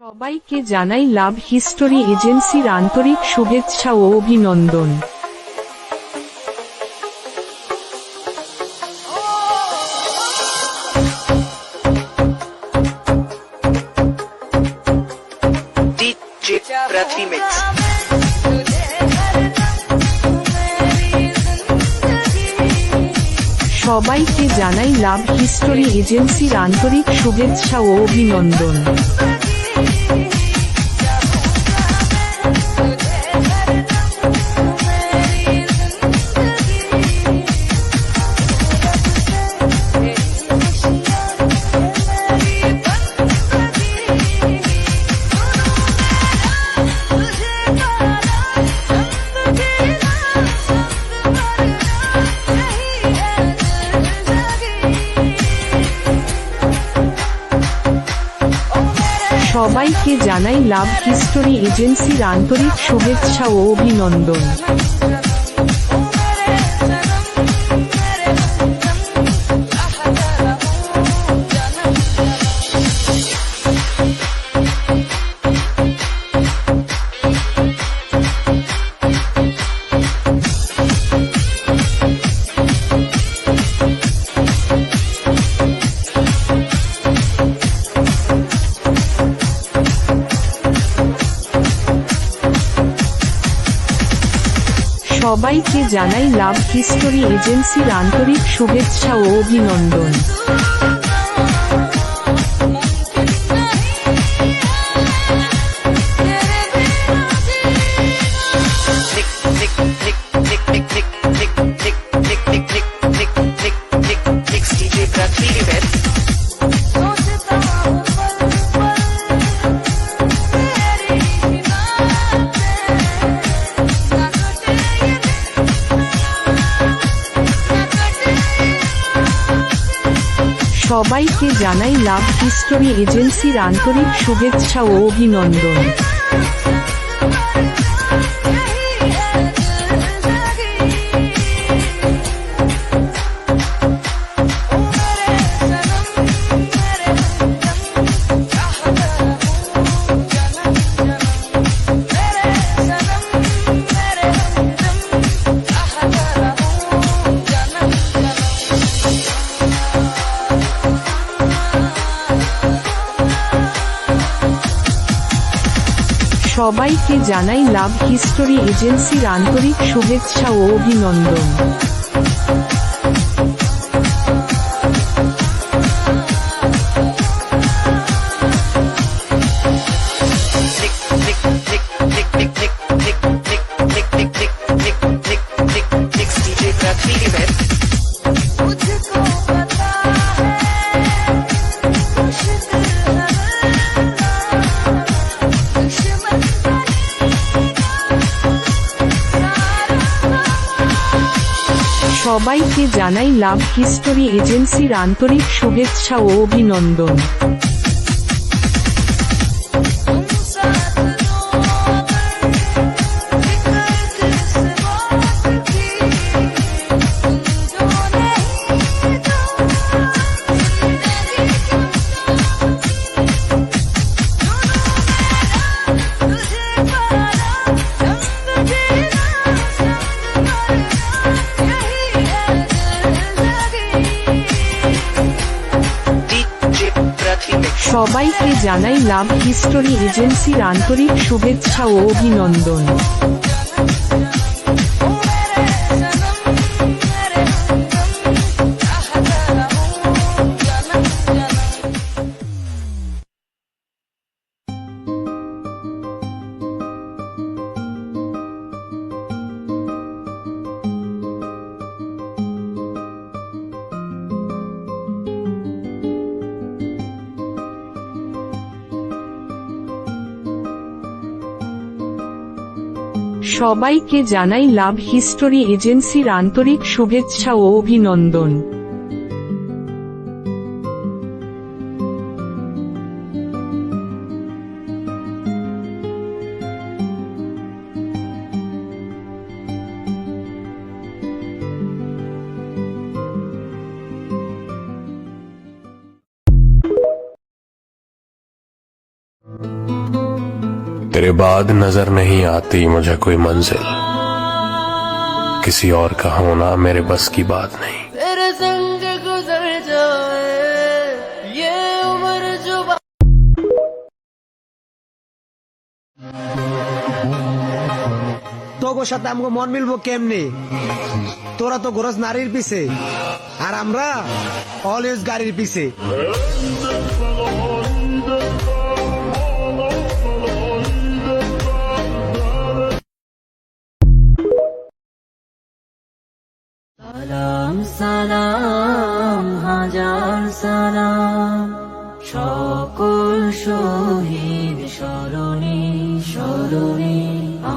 [SPEAKER 20] সবাইকে জানাই লাভ হিস্টোরি এজেন্সির আন্তরিক শুভেচ্ছা ও অভিনন্দন। সবাইকে জানাই লাভ হিস্টোরি এজেন্সির আন্তরিক শুভেচ্ছা ও অভিনন্দন। সবাইকে জানাই লাভ হিস্টোরি এজেন্সির আন্তরিক শুভেচ্ছা ও অভিনন্দন। সবাইকে জানাই লাভ হিস্টোরি এজেন্সির আন্তরিক শুভেচ্ছা ও অভিনন্দন। সবাইকে জানাই লাভ হিস্টোরি এজেন্সির আন্তরিক শুভেচ্ছা ও অভিনন্দন। সবাইকে জানাই লাভ হিস্টোরি এজেন্সির আন্তরিক শুভেচ্ছা ও অভিনন্দন। সবাইকে জানাই লাভ হিস্টোরি এজেন্সির আন্তরিক শুভেচ্ছা ও অভিনন্দন। সবাইকে জানাই লাভ হিস্টোরি এজেন্সির আন্তরিক শুভেচ্ছা ও অভিনন্দন। সবাইকে জানাই লাভ হিস্টোরি এজেন্সির আন্তরিক শুভেচ্ছা ও অভিনন্দন।
[SPEAKER 8] तेरे बाद नजर नहीं आती मुझे कोई मंजिल, किसी और का होना मेरे बस की बात नहीं।
[SPEAKER 2] तेरे संग गुजर जाए ये उम्र जो
[SPEAKER 11] তোর সাথে আমাকে মন মিলবো কেমনে? তোরা তো গোরস নারীর পিছে আর আমরা অলওয়েজ গাড়ির পিছে।
[SPEAKER 2] সালাম সালাম হাজার সালাম সকল শহীদ স্মরণে স্মরণে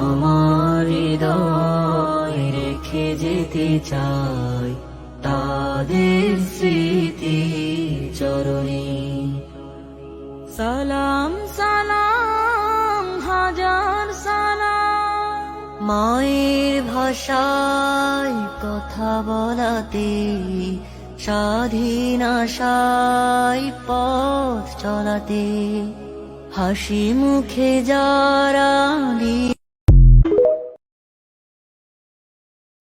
[SPEAKER 2] আমার হৃদয় রেখে যেতে চাই তাদের স্মৃতি চরণে। সালাম সালাম হাজার সালাম মায়ের ভাষায় কথা বলাতে স্বাধীন আশায় পথ চলাতে হাসি মুখে যারা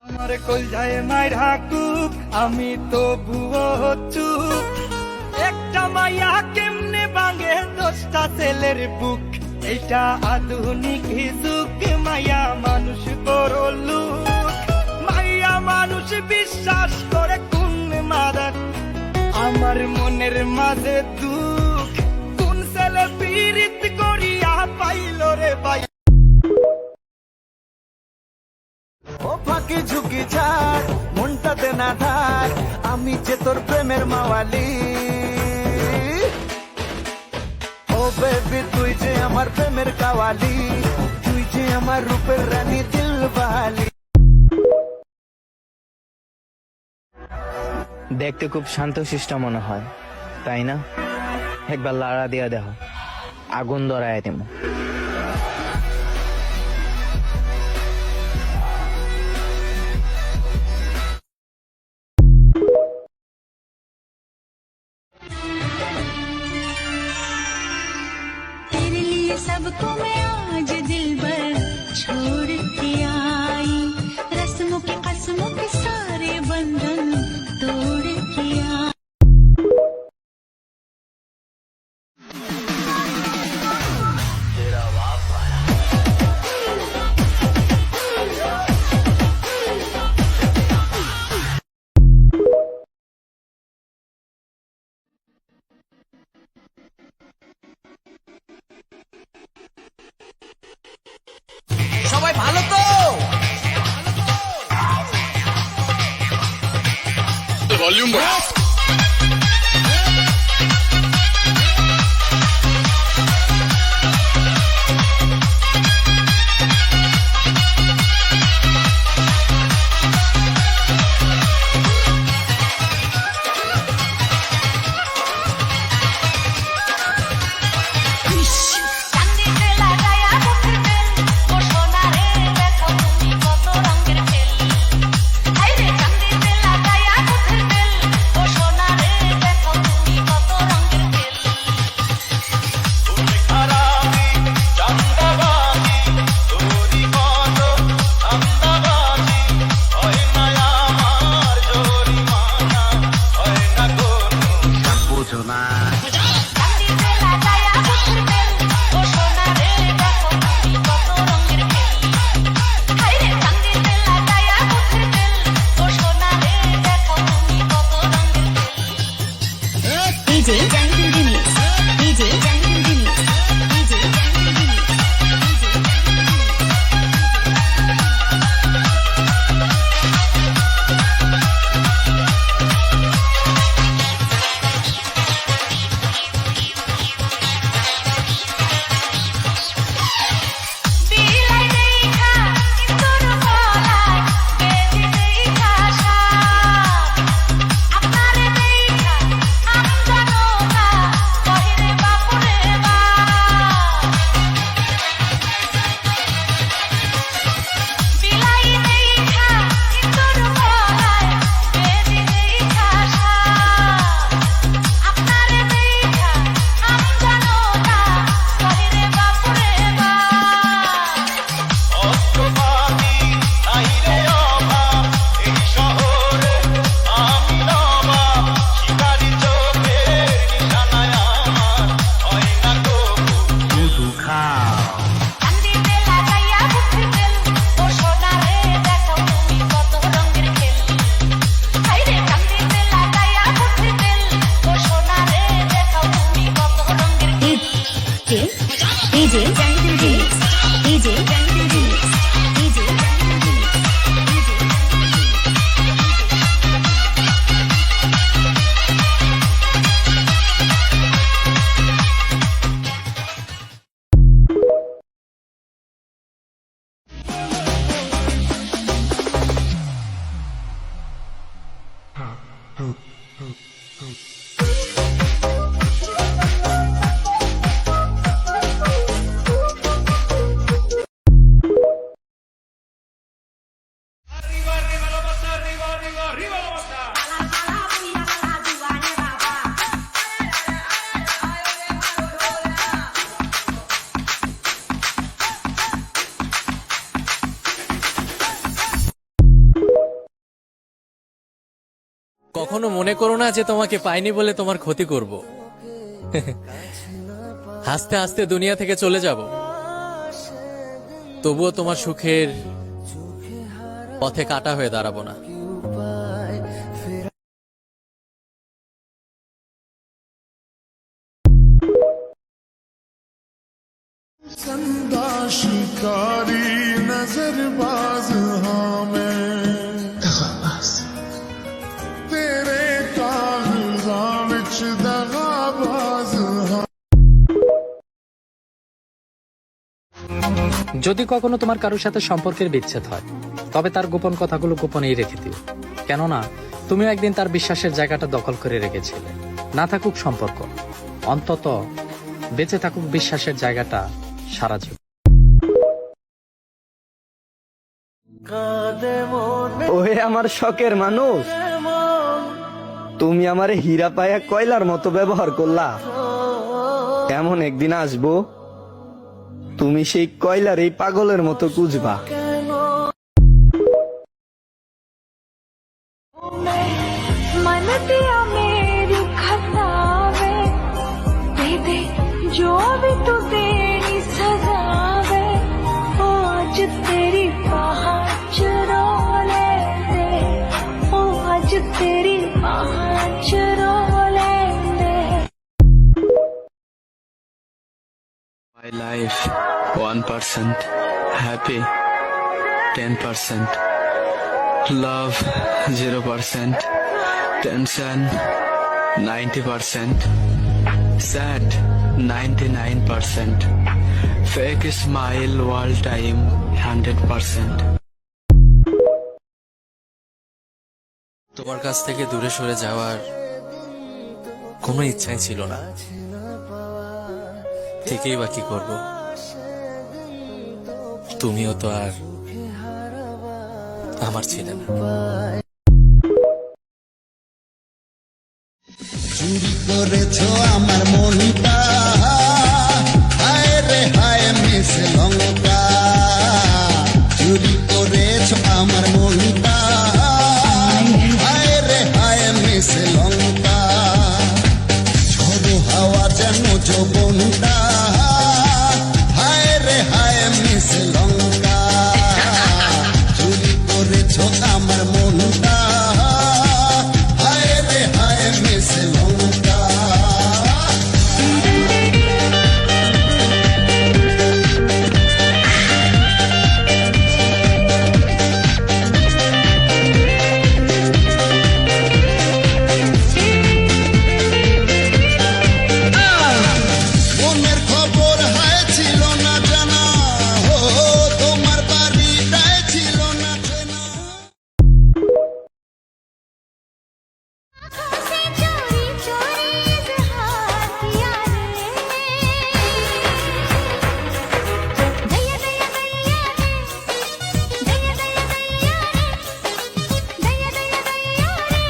[SPEAKER 11] আমার কল যায় মায়ের হাকুক আমি তো ভুয়ো চুপ। একটা মায়া কেমনে ভাঙে 10টা ছেলের বুক, এটা আধুনিক যুগ। মায়া মানুষ বড় লোক, মায়া মানুষ বিশ্বাস করে কোন মাদার। আমার মনের মাঝে দুঃখ কোন ছেলে পীড়িত করিয়া পাইল রে ভাই। ও ফাঁকি ঝুঁকি ছাড় মনটাতে না থাক, আমি যে তোর প্রেমের মাওয়ালি। ও বেবি তুই যে আমার প্রেমের কাওয়ালি, তুই যে আমার রূপের রানী দিলবালি।
[SPEAKER 3] দেখতে খুব শান্তশিষ্ট মনে হয় তাই না? একবার লাড়া দিয়া দেখো, আগুন ধরায় দেব।
[SPEAKER 13] तेरे लिए सबको मैं आज दिल भर छोड़ के आई, रस्मों के कसमों के सारे बंधन तोड़ के आई।
[SPEAKER 2] সবাই ভালো তো?
[SPEAKER 8] वॉल्यूम बढ़ा।
[SPEAKER 13] ও
[SPEAKER 16] কখনো মনে করো না যে তোমাকে পাইনি বলে তোমার ক্ষতি করব। হাসতে হাসতে দুনিয়া থেকে চলে যাব, তবুও তোমার সুখের পথে কাটা হয়ে দাঁড়াবো না।
[SPEAKER 15] संदा शिकारी नजरबाज हाँ मैं दगाबाज तेरे कागजां विच दगाबाज हाँ।
[SPEAKER 21] যদি কখনো তোমার কারোর সাথে সম্পর্কের বিচ্ছেদ হয়, তবে তার গোপন কথাগুলো গোপনেই রেখে দিও, কেননা তুমিও একদিন তার বিশ্বাসের জায়গাটা দখল করে রেখেছিলে। না থাকুক সম্পর্ক, অন্তত বেঁচে থাকুক বিশ্বাসের জায়গাটা সারা জীবন।
[SPEAKER 11] ওহে আমার শখের মানুষ, তুমি আমারে হীরা পায়া কয়লার মতো ব্যবহার করলা। এমন একদিন আসবো, তুমি সেই কয়লার এই পাগলের মতো খুঁজবা।
[SPEAKER 13] मन दिया मेरी खतावे, दे दे जो भी तू तेरी सजावे, ओ आज तेरी पहाच रोले दे, ओ आज तेरी पहाच रोले दे।
[SPEAKER 22] My life 1%, happy 10%, love 0%, tension 90%, sad 99%, fake smile all time 100%.
[SPEAKER 16] তোমার কাছ থেকে দূরে সরে যাওয়ার কোনো ইচ্ছাই ছিল না, থেকেই বা কি করবো। তুমিও তো আর আমার ছিলে না।
[SPEAKER 2] চুরি করেছো আমার মনটা, হায় রে হায় মিস লঙ্কা। চুরি করেছো আমার মনটা, হায় রে হায় মিস লঙ্কা। ঝড়ো হাওয়া যেন যৌবনটা, হায় রে হায় মিস লঙ্কা। চুরি করেছো আমার মনটা, হায় রে হায় মিস লঙ্কা। মনের খবর হায় ছিল না জানা, ও তোমার বাড়িটায় ছিল না চেনা।
[SPEAKER 13] चोरी चोरी इज़हार किया रे, दया दया दया रे, दया दया दया रे, दया दया दया रे।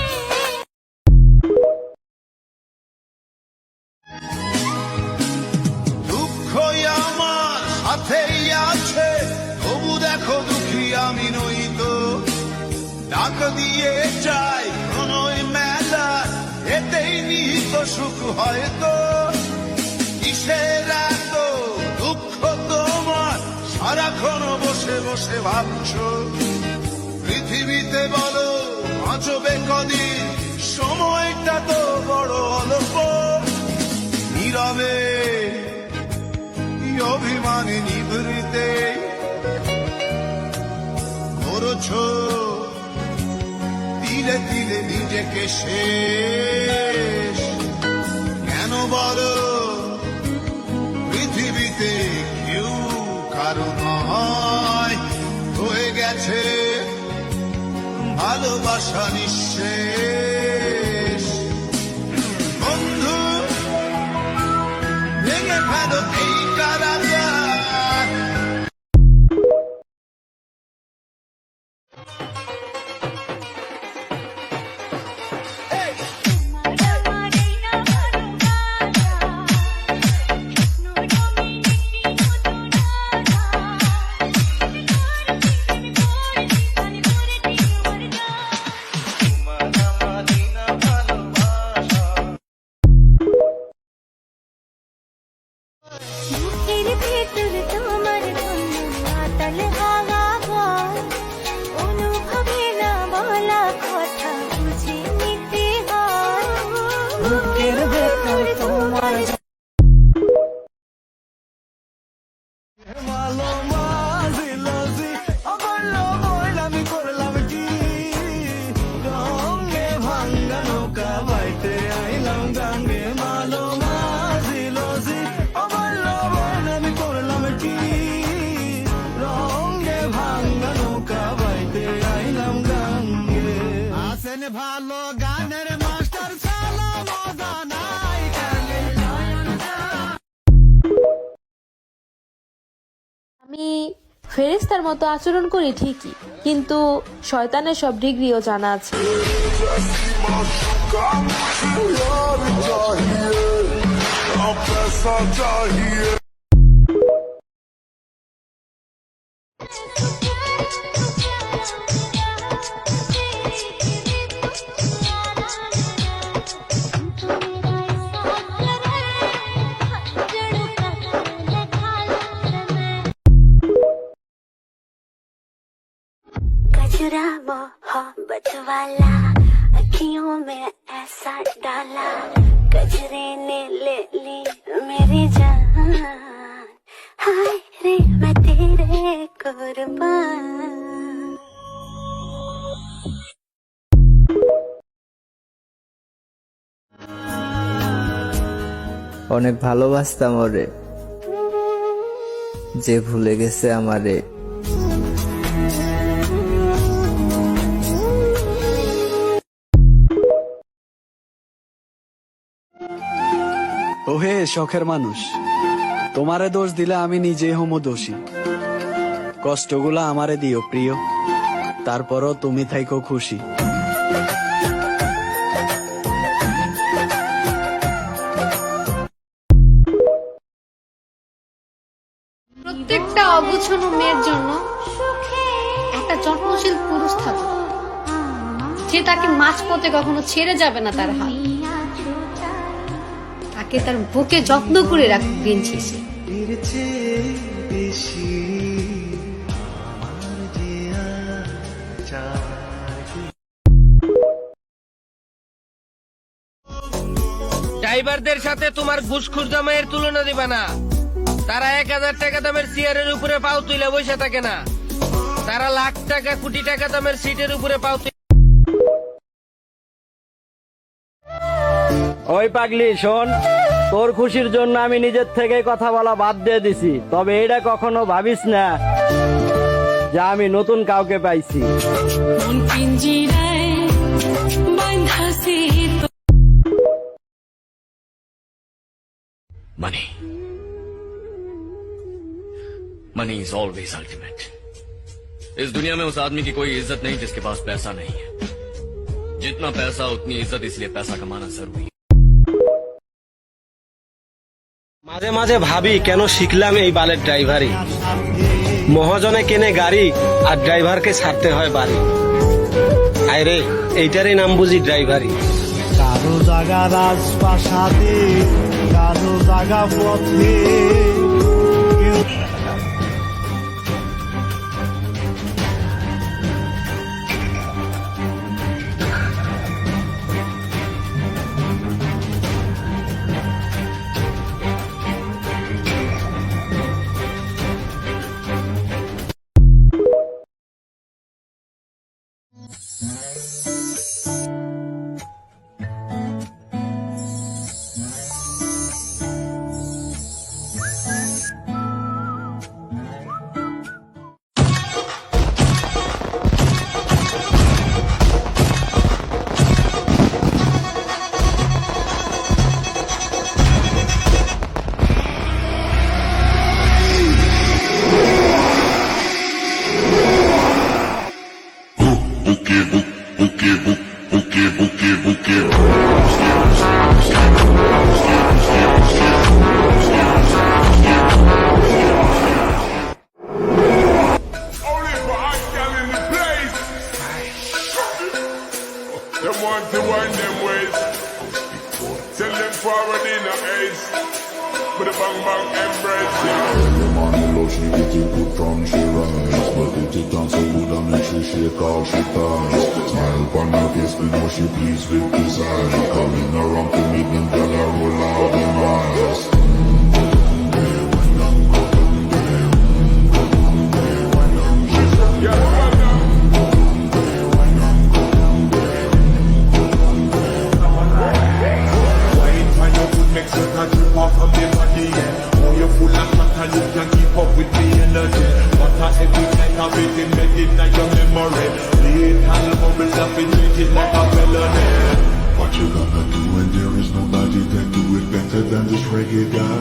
[SPEAKER 2] দুঃখই আমার সাথেই আছে, তবু দেখো দুঃখী আমি নই তো। ডাক দিয়ে যাই প্রণয় মেলা, এতেই নিহিত সুখ হয়তো। কিসের এত দুঃখ তোমার, সারাক্ষণ বসে বসে ভাবছো। পৃথিবীতে বলো বাঁচবে কদিন, সময়টা তো বড় অল্প। নীরবে অভিমানে নিভৃতে করছো তিলে তিলে নিজেকে শেষ। কেন বলো পৃথিবীতে কেউ কারো নয়, হয়ে গেছে ভালোবাসা নিঃশেষ। ভালো গানের মাস্টার ছাড়া মজা নাই
[SPEAKER 4] আমি ফেরেশতার মতো আচরণ করি ঠিকই, কিন্তু শয়তানের সব ডিগ্রিও জানা আছে।
[SPEAKER 18] गजरा मोहब्बत वाला अखियों में ऐसा डाला गजरे ने ले ली मेरी जान हाय रे मैं तेरे कुर्बान
[SPEAKER 11] অনেক ভালোবাসতাম ওরে, যে ভুলে গেছে আমারে।
[SPEAKER 6] ওহে শখের মানুষ, তোমারে দোষ দিলে আমি নিজেই হমো দোষী। কষ্টগুলা আমারে দিও প্রিয়, তারপরও তুমি থাইকো খুশি।
[SPEAKER 23] প্রত্যেকটা অগুছানো মেয়ের জন্য একটা যত্নশীল পুরুষ থাকে, যে তাকে মাঝপথে কখনো ছেড়ে যাবে না তার হাত, তাকে তার বুকে যত্ন করে রাখবে দিন শেষে।
[SPEAKER 7] ড্রাইভারদের সাথে তোমার ঘুষখুর জামাইয়ের তুলনা দিবা না। তারা 1000 টাকা দামের চেয়ারের উপরে পাও তুলে বসে থাকে না, তারা লাখ টাকা কোটি টাকা দামের সিটের উপরে পাও।
[SPEAKER 11] ওই পাগলি শোন, তোর খুশির জন্য আমি নিজের থেকে কথা বলা বাদ দিয়ে দিছি, তবে এটা কখনো ভাবিস না যে আমি নতুন কাউকে পাইছি।
[SPEAKER 16] Money. Money is always ultimate. इस दुनिया में उस आदमी की कोई इज्जत नहीं जिसके पास पैसा नहीं है। जितना पैसा उतनी इज्जत, इसलिए पैसा कमाना जरूरी है।
[SPEAKER 7] মাঝে মাঝে ভাবি কেন শিখলাম এই বালের ড্রাইভারি। মহাজনে কেনে গাড়ি আর ড্রাইভারকে ছাড়তে হয় বাড়ি। আরে এইটারই নাম বুঝি ড্রাইভারি।
[SPEAKER 2] কারো জায়গা রাজপ্রাসাদে, কারো জায়গা পথে।
[SPEAKER 8] Them want to wind them ways. Tell them forward in a ace. Put a bang bang embrace.
[SPEAKER 15] Man, you love she get it good from she rise. But it is done so good and make she shake all she ties. Smile upon her face, we know she pleased with his eyes. Coming around to meet them, girl, I roll out them eyes.
[SPEAKER 8] Off of the body, yeah. Oh, you're full of fat and you can keep up with the energy. What a every night of it embedded in your memory. Lethal bubbles up in it like a
[SPEAKER 15] you gonna do when there is nobody that do it better than this reggae guy?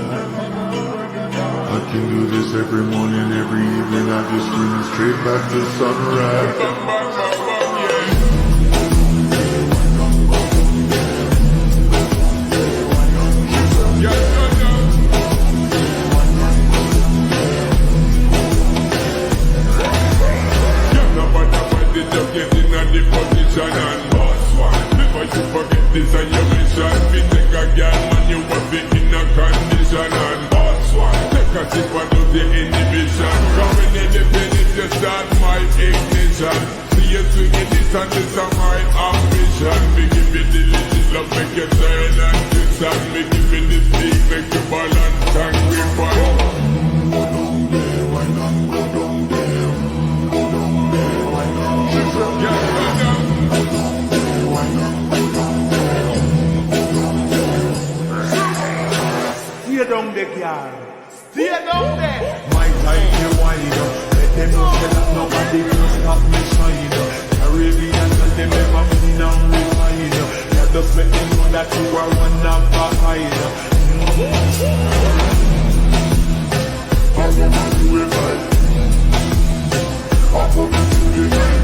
[SPEAKER 15] I can do this every morning, every evening. I just scream straight back to sunrise.
[SPEAKER 8] Just get in the position and boss one. Before you forget this and your mission, we take a girl man, you want be in a condition and boss one. Take a sip and do the inhibition. Coming in the finish, just start my ignition. See you swinging this and this is my ambition. We give you the little love, make you turn and twist and we give you the stick, make you balance and grip on.
[SPEAKER 15] Go down there, why not go down there? Go down there, why not?
[SPEAKER 2] Stay down there, girl. Stay down there.
[SPEAKER 15] My time you wind up. Let them know that nobody can stop me shine up. Caribbean tell them never been and rewind up. Yeah, just let them know that you are one of a kind. I'm gonna do it right. I'm gonna do it right.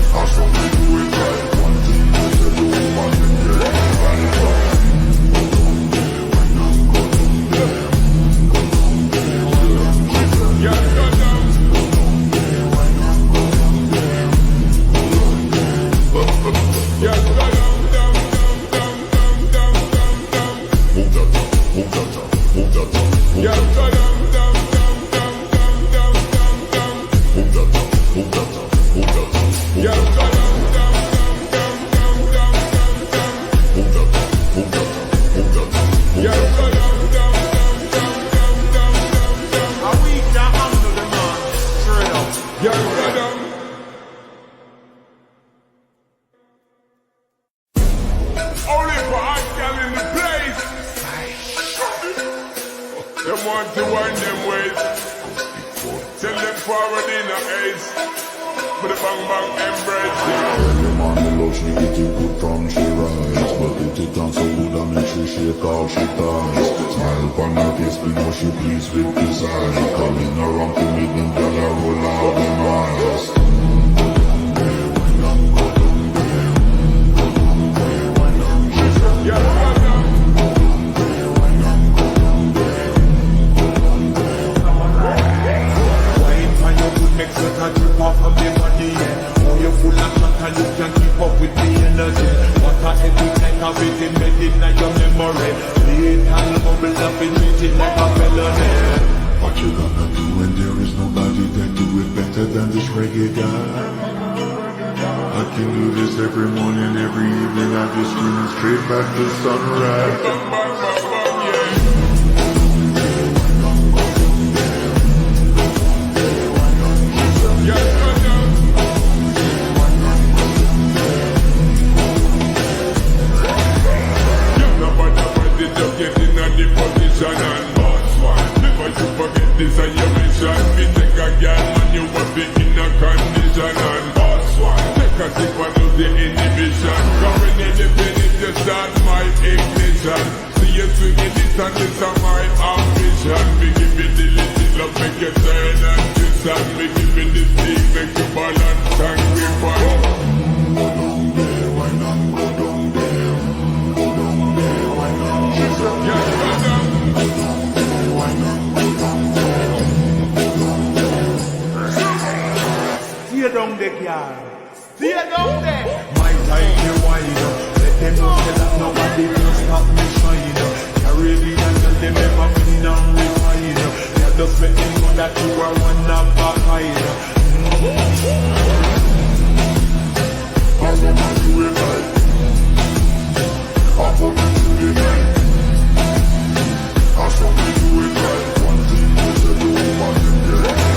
[SPEAKER 15] I saw me do it right. One thing is to do, one thing is to right.
[SPEAKER 8] Them want to wind them ways. Tell them forward in a ace. With a bang bang embrace.
[SPEAKER 15] Them on the low, she get it good from she rise. But get it down so good I make she shake all she ties. Smile upon her face, we know she pleased with desire. Calling around to make them girl a roll out them eyes. What you gonna do when there is nobody that do it better than this reggae guy? I can do this every morning, every evening. I just scream straight back to sunrise.
[SPEAKER 8] Just get in the position and boss one. Before you forget this and your mission, we take a girl man, you want be in a condition and boss one. Take a sip and do the inhibition. Coming in the finish, just start my ignition. See you swinging this and this is my ambition. We give you the little love, make you turn and twist and we give you the stick, make you balance and grip on.
[SPEAKER 15] Go down there, why not go down there? Go down there, why not?
[SPEAKER 2] Stay down there, girl. Stay down there.
[SPEAKER 15] My time you wind up. Let them know that nobody can stop me shine up. Caribbean tell them never been and rewind up. Yeah, just let them know that you are one of a kind. I'm gonna do it right. I'm gonna do it right. I saw me do it right. One thing is to do, one thing is to right.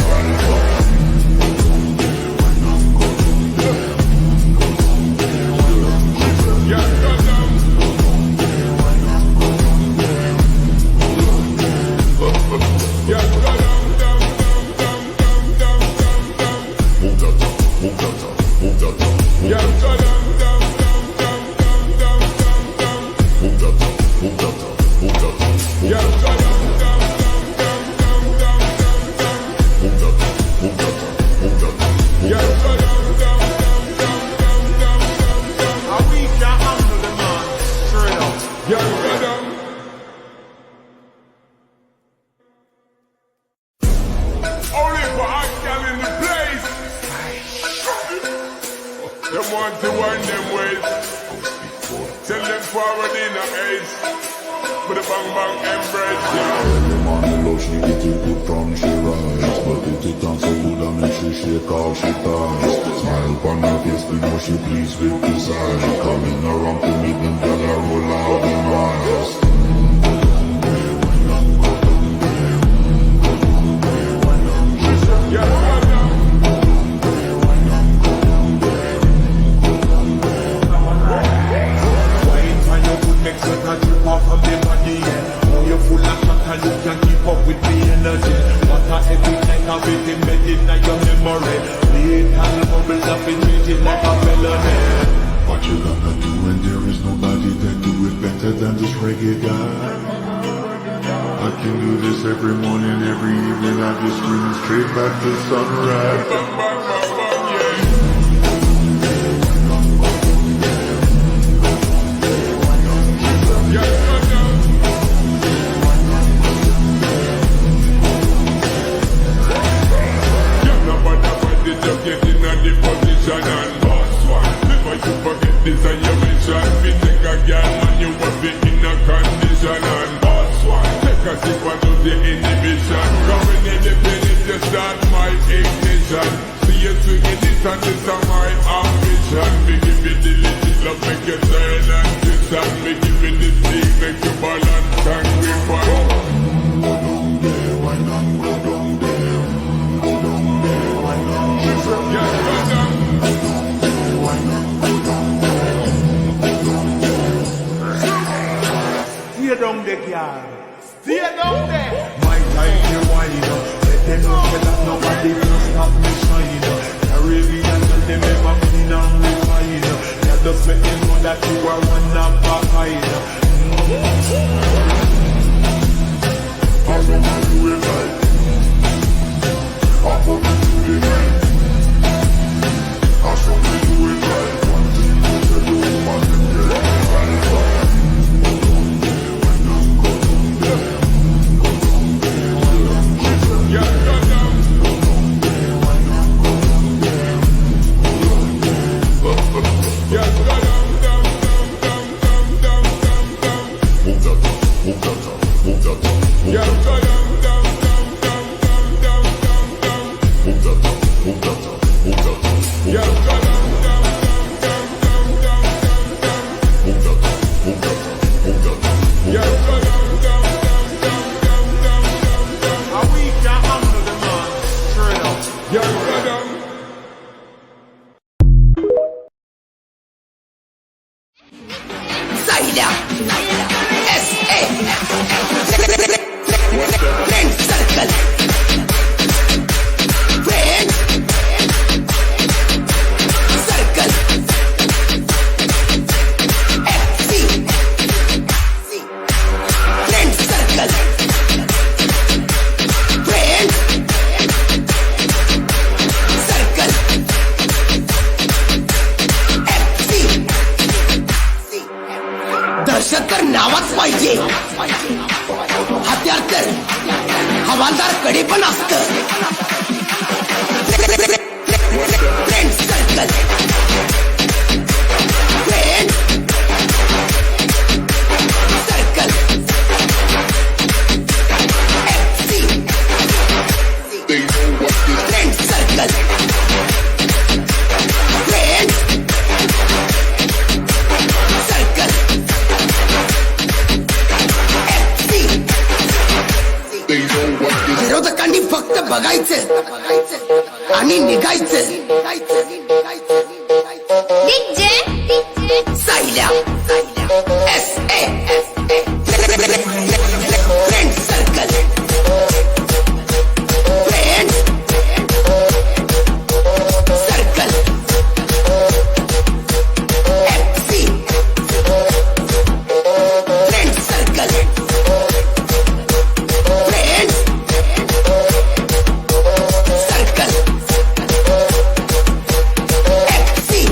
[SPEAKER 8] forward in a ace. With a bang bang embrace, yeah.
[SPEAKER 15] Every morning love she get it good from she rise, but it on so good I make she shake all she ties. Smile upon her face, we know she pleased with this eye. Coming around to meet them, girl I roll out them eyes. What you gonna do when there is nobody that do it better than this reggae guy? I can do this every morning, every evening. I just scream straight back to sunrise.
[SPEAKER 8] Just get in the position and boss one. Before you forget this and your mission, we take a girl and you will be in a condition and boss one. Take a sip and do the inhibition. Going in the finish, just start my ignition. See you swinging this and this is my ambition. We give you the little love, make you turn and twist and we give you the stick, make you balance and grip on.
[SPEAKER 15] Go down there, why not go down there? Go down there, why not?
[SPEAKER 8] Yes, go down.
[SPEAKER 2] Stay down there, girl. Stay down there.
[SPEAKER 8] My time to wind up. Let them know that nobody will stop me shine up. Caribbean tell them ever clean and refine up. Yeah, just let them know that you are one of a kind.
[SPEAKER 15] I wanna do it right. I wanna do it right. I saw me do it right. One thing you can do, man, and get it right. Go down there, why not go down there? Go down there, why not go down there?
[SPEAKER 8] Yeah, go down.
[SPEAKER 15] Go down there, why not go down there? Go down there.
[SPEAKER 8] Yeah, go down, down, down, down, down, down, down.
[SPEAKER 15] Move that up, move that up, move that up, move
[SPEAKER 8] Yeah,
[SPEAKER 15] that
[SPEAKER 8] go
[SPEAKER 15] up.
[SPEAKER 8] down, down, down, down, down, down, down.
[SPEAKER 15] Move that up, move that up, move that up, move
[SPEAKER 8] Yeah,
[SPEAKER 15] that
[SPEAKER 8] go
[SPEAKER 15] up.
[SPEAKER 8] down, down, down, down, down, down, down.
[SPEAKER 15] Move that up, move that up, move that up, move
[SPEAKER 8] Yeah,
[SPEAKER 15] that
[SPEAKER 8] go
[SPEAKER 15] up.
[SPEAKER 8] down, down, down, down, down, down, down, down.
[SPEAKER 2] Are we can't handle the man? Straight up.
[SPEAKER 8] Yeah, go down.
[SPEAKER 5] Saida S.A. Friend Circle Friend Circle FC Friend Circle Friend Circle FC दहशत तर नावाच पाहिजे हत्यार तर हवालदार कडे पण असत friend circle friend circle FC friend circle friend circle विरोधकांनी फक्त बघायचं आणि निघायचं साहिल्या S.A. Friend circle friend circle FC friend circle friend circle FC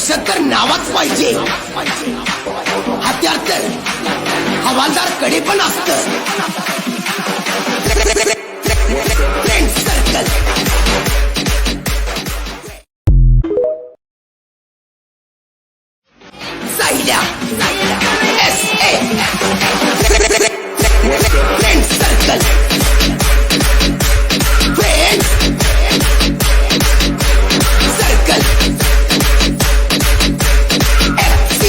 [SPEAKER 5] दहशत तर नावाच पाहिजे हत्यार तर हवालदार कडे पण असतं फ्रेंड सर्कल साहिल्या SA friend circle friend circle FC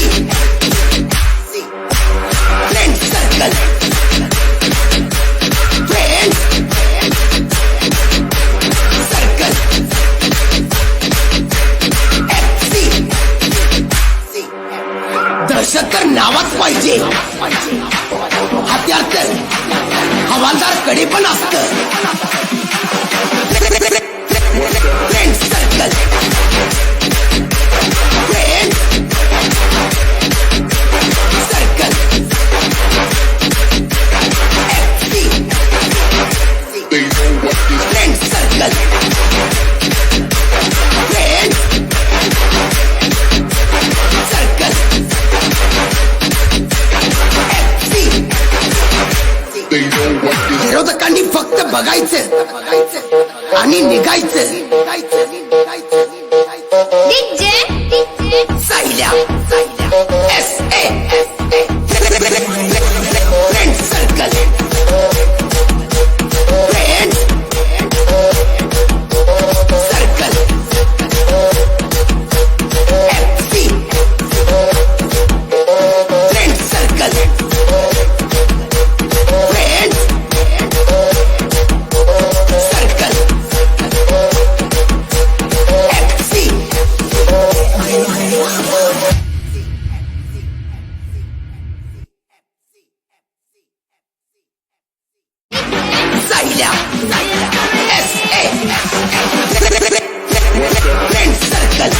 [SPEAKER 5] friend circle friend circle FC दहशत तर नावाच पाहिजे हत्यार तर हवालदार कडे पण असतं friend circle friend circle FC friend circle friend circle विरोधकांनी फक्त बघायचं आणि निघायचं साहिल्या SA friend circle friend circle FC friend circle friend circle FC साहिल्या SA friend circle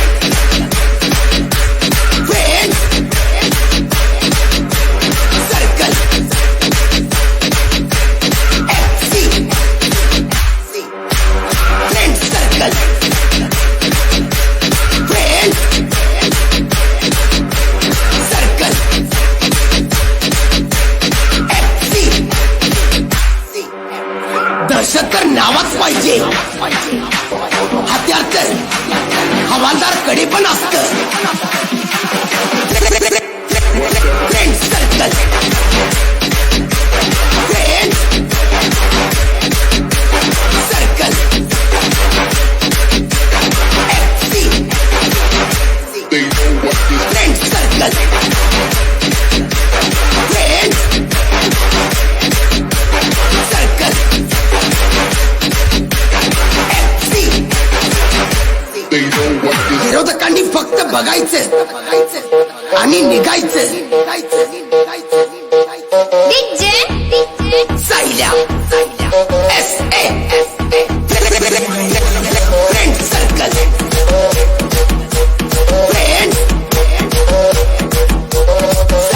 [SPEAKER 5] friend circle FC friend circle friend circle FC दहशत तर नावाच पाहिजे हत्यार तर हवालदार कडे पण असतं friend circle friend circle FC friend circle friend circle FC विरोधकांनी फक्त बघायचं आणि निघायचं साहिल्या SA friend circle friend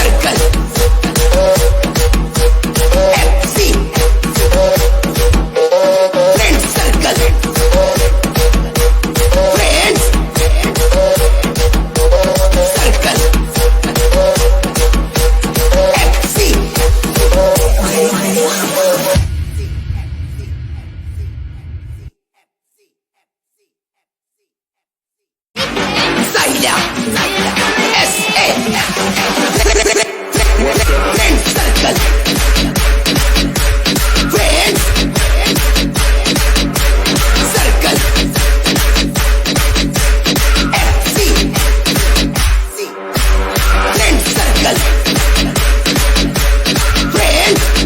[SPEAKER 5] circle FC friend circle friend circle FC साहिल्या SA friend circle friend circle FC friend circle friend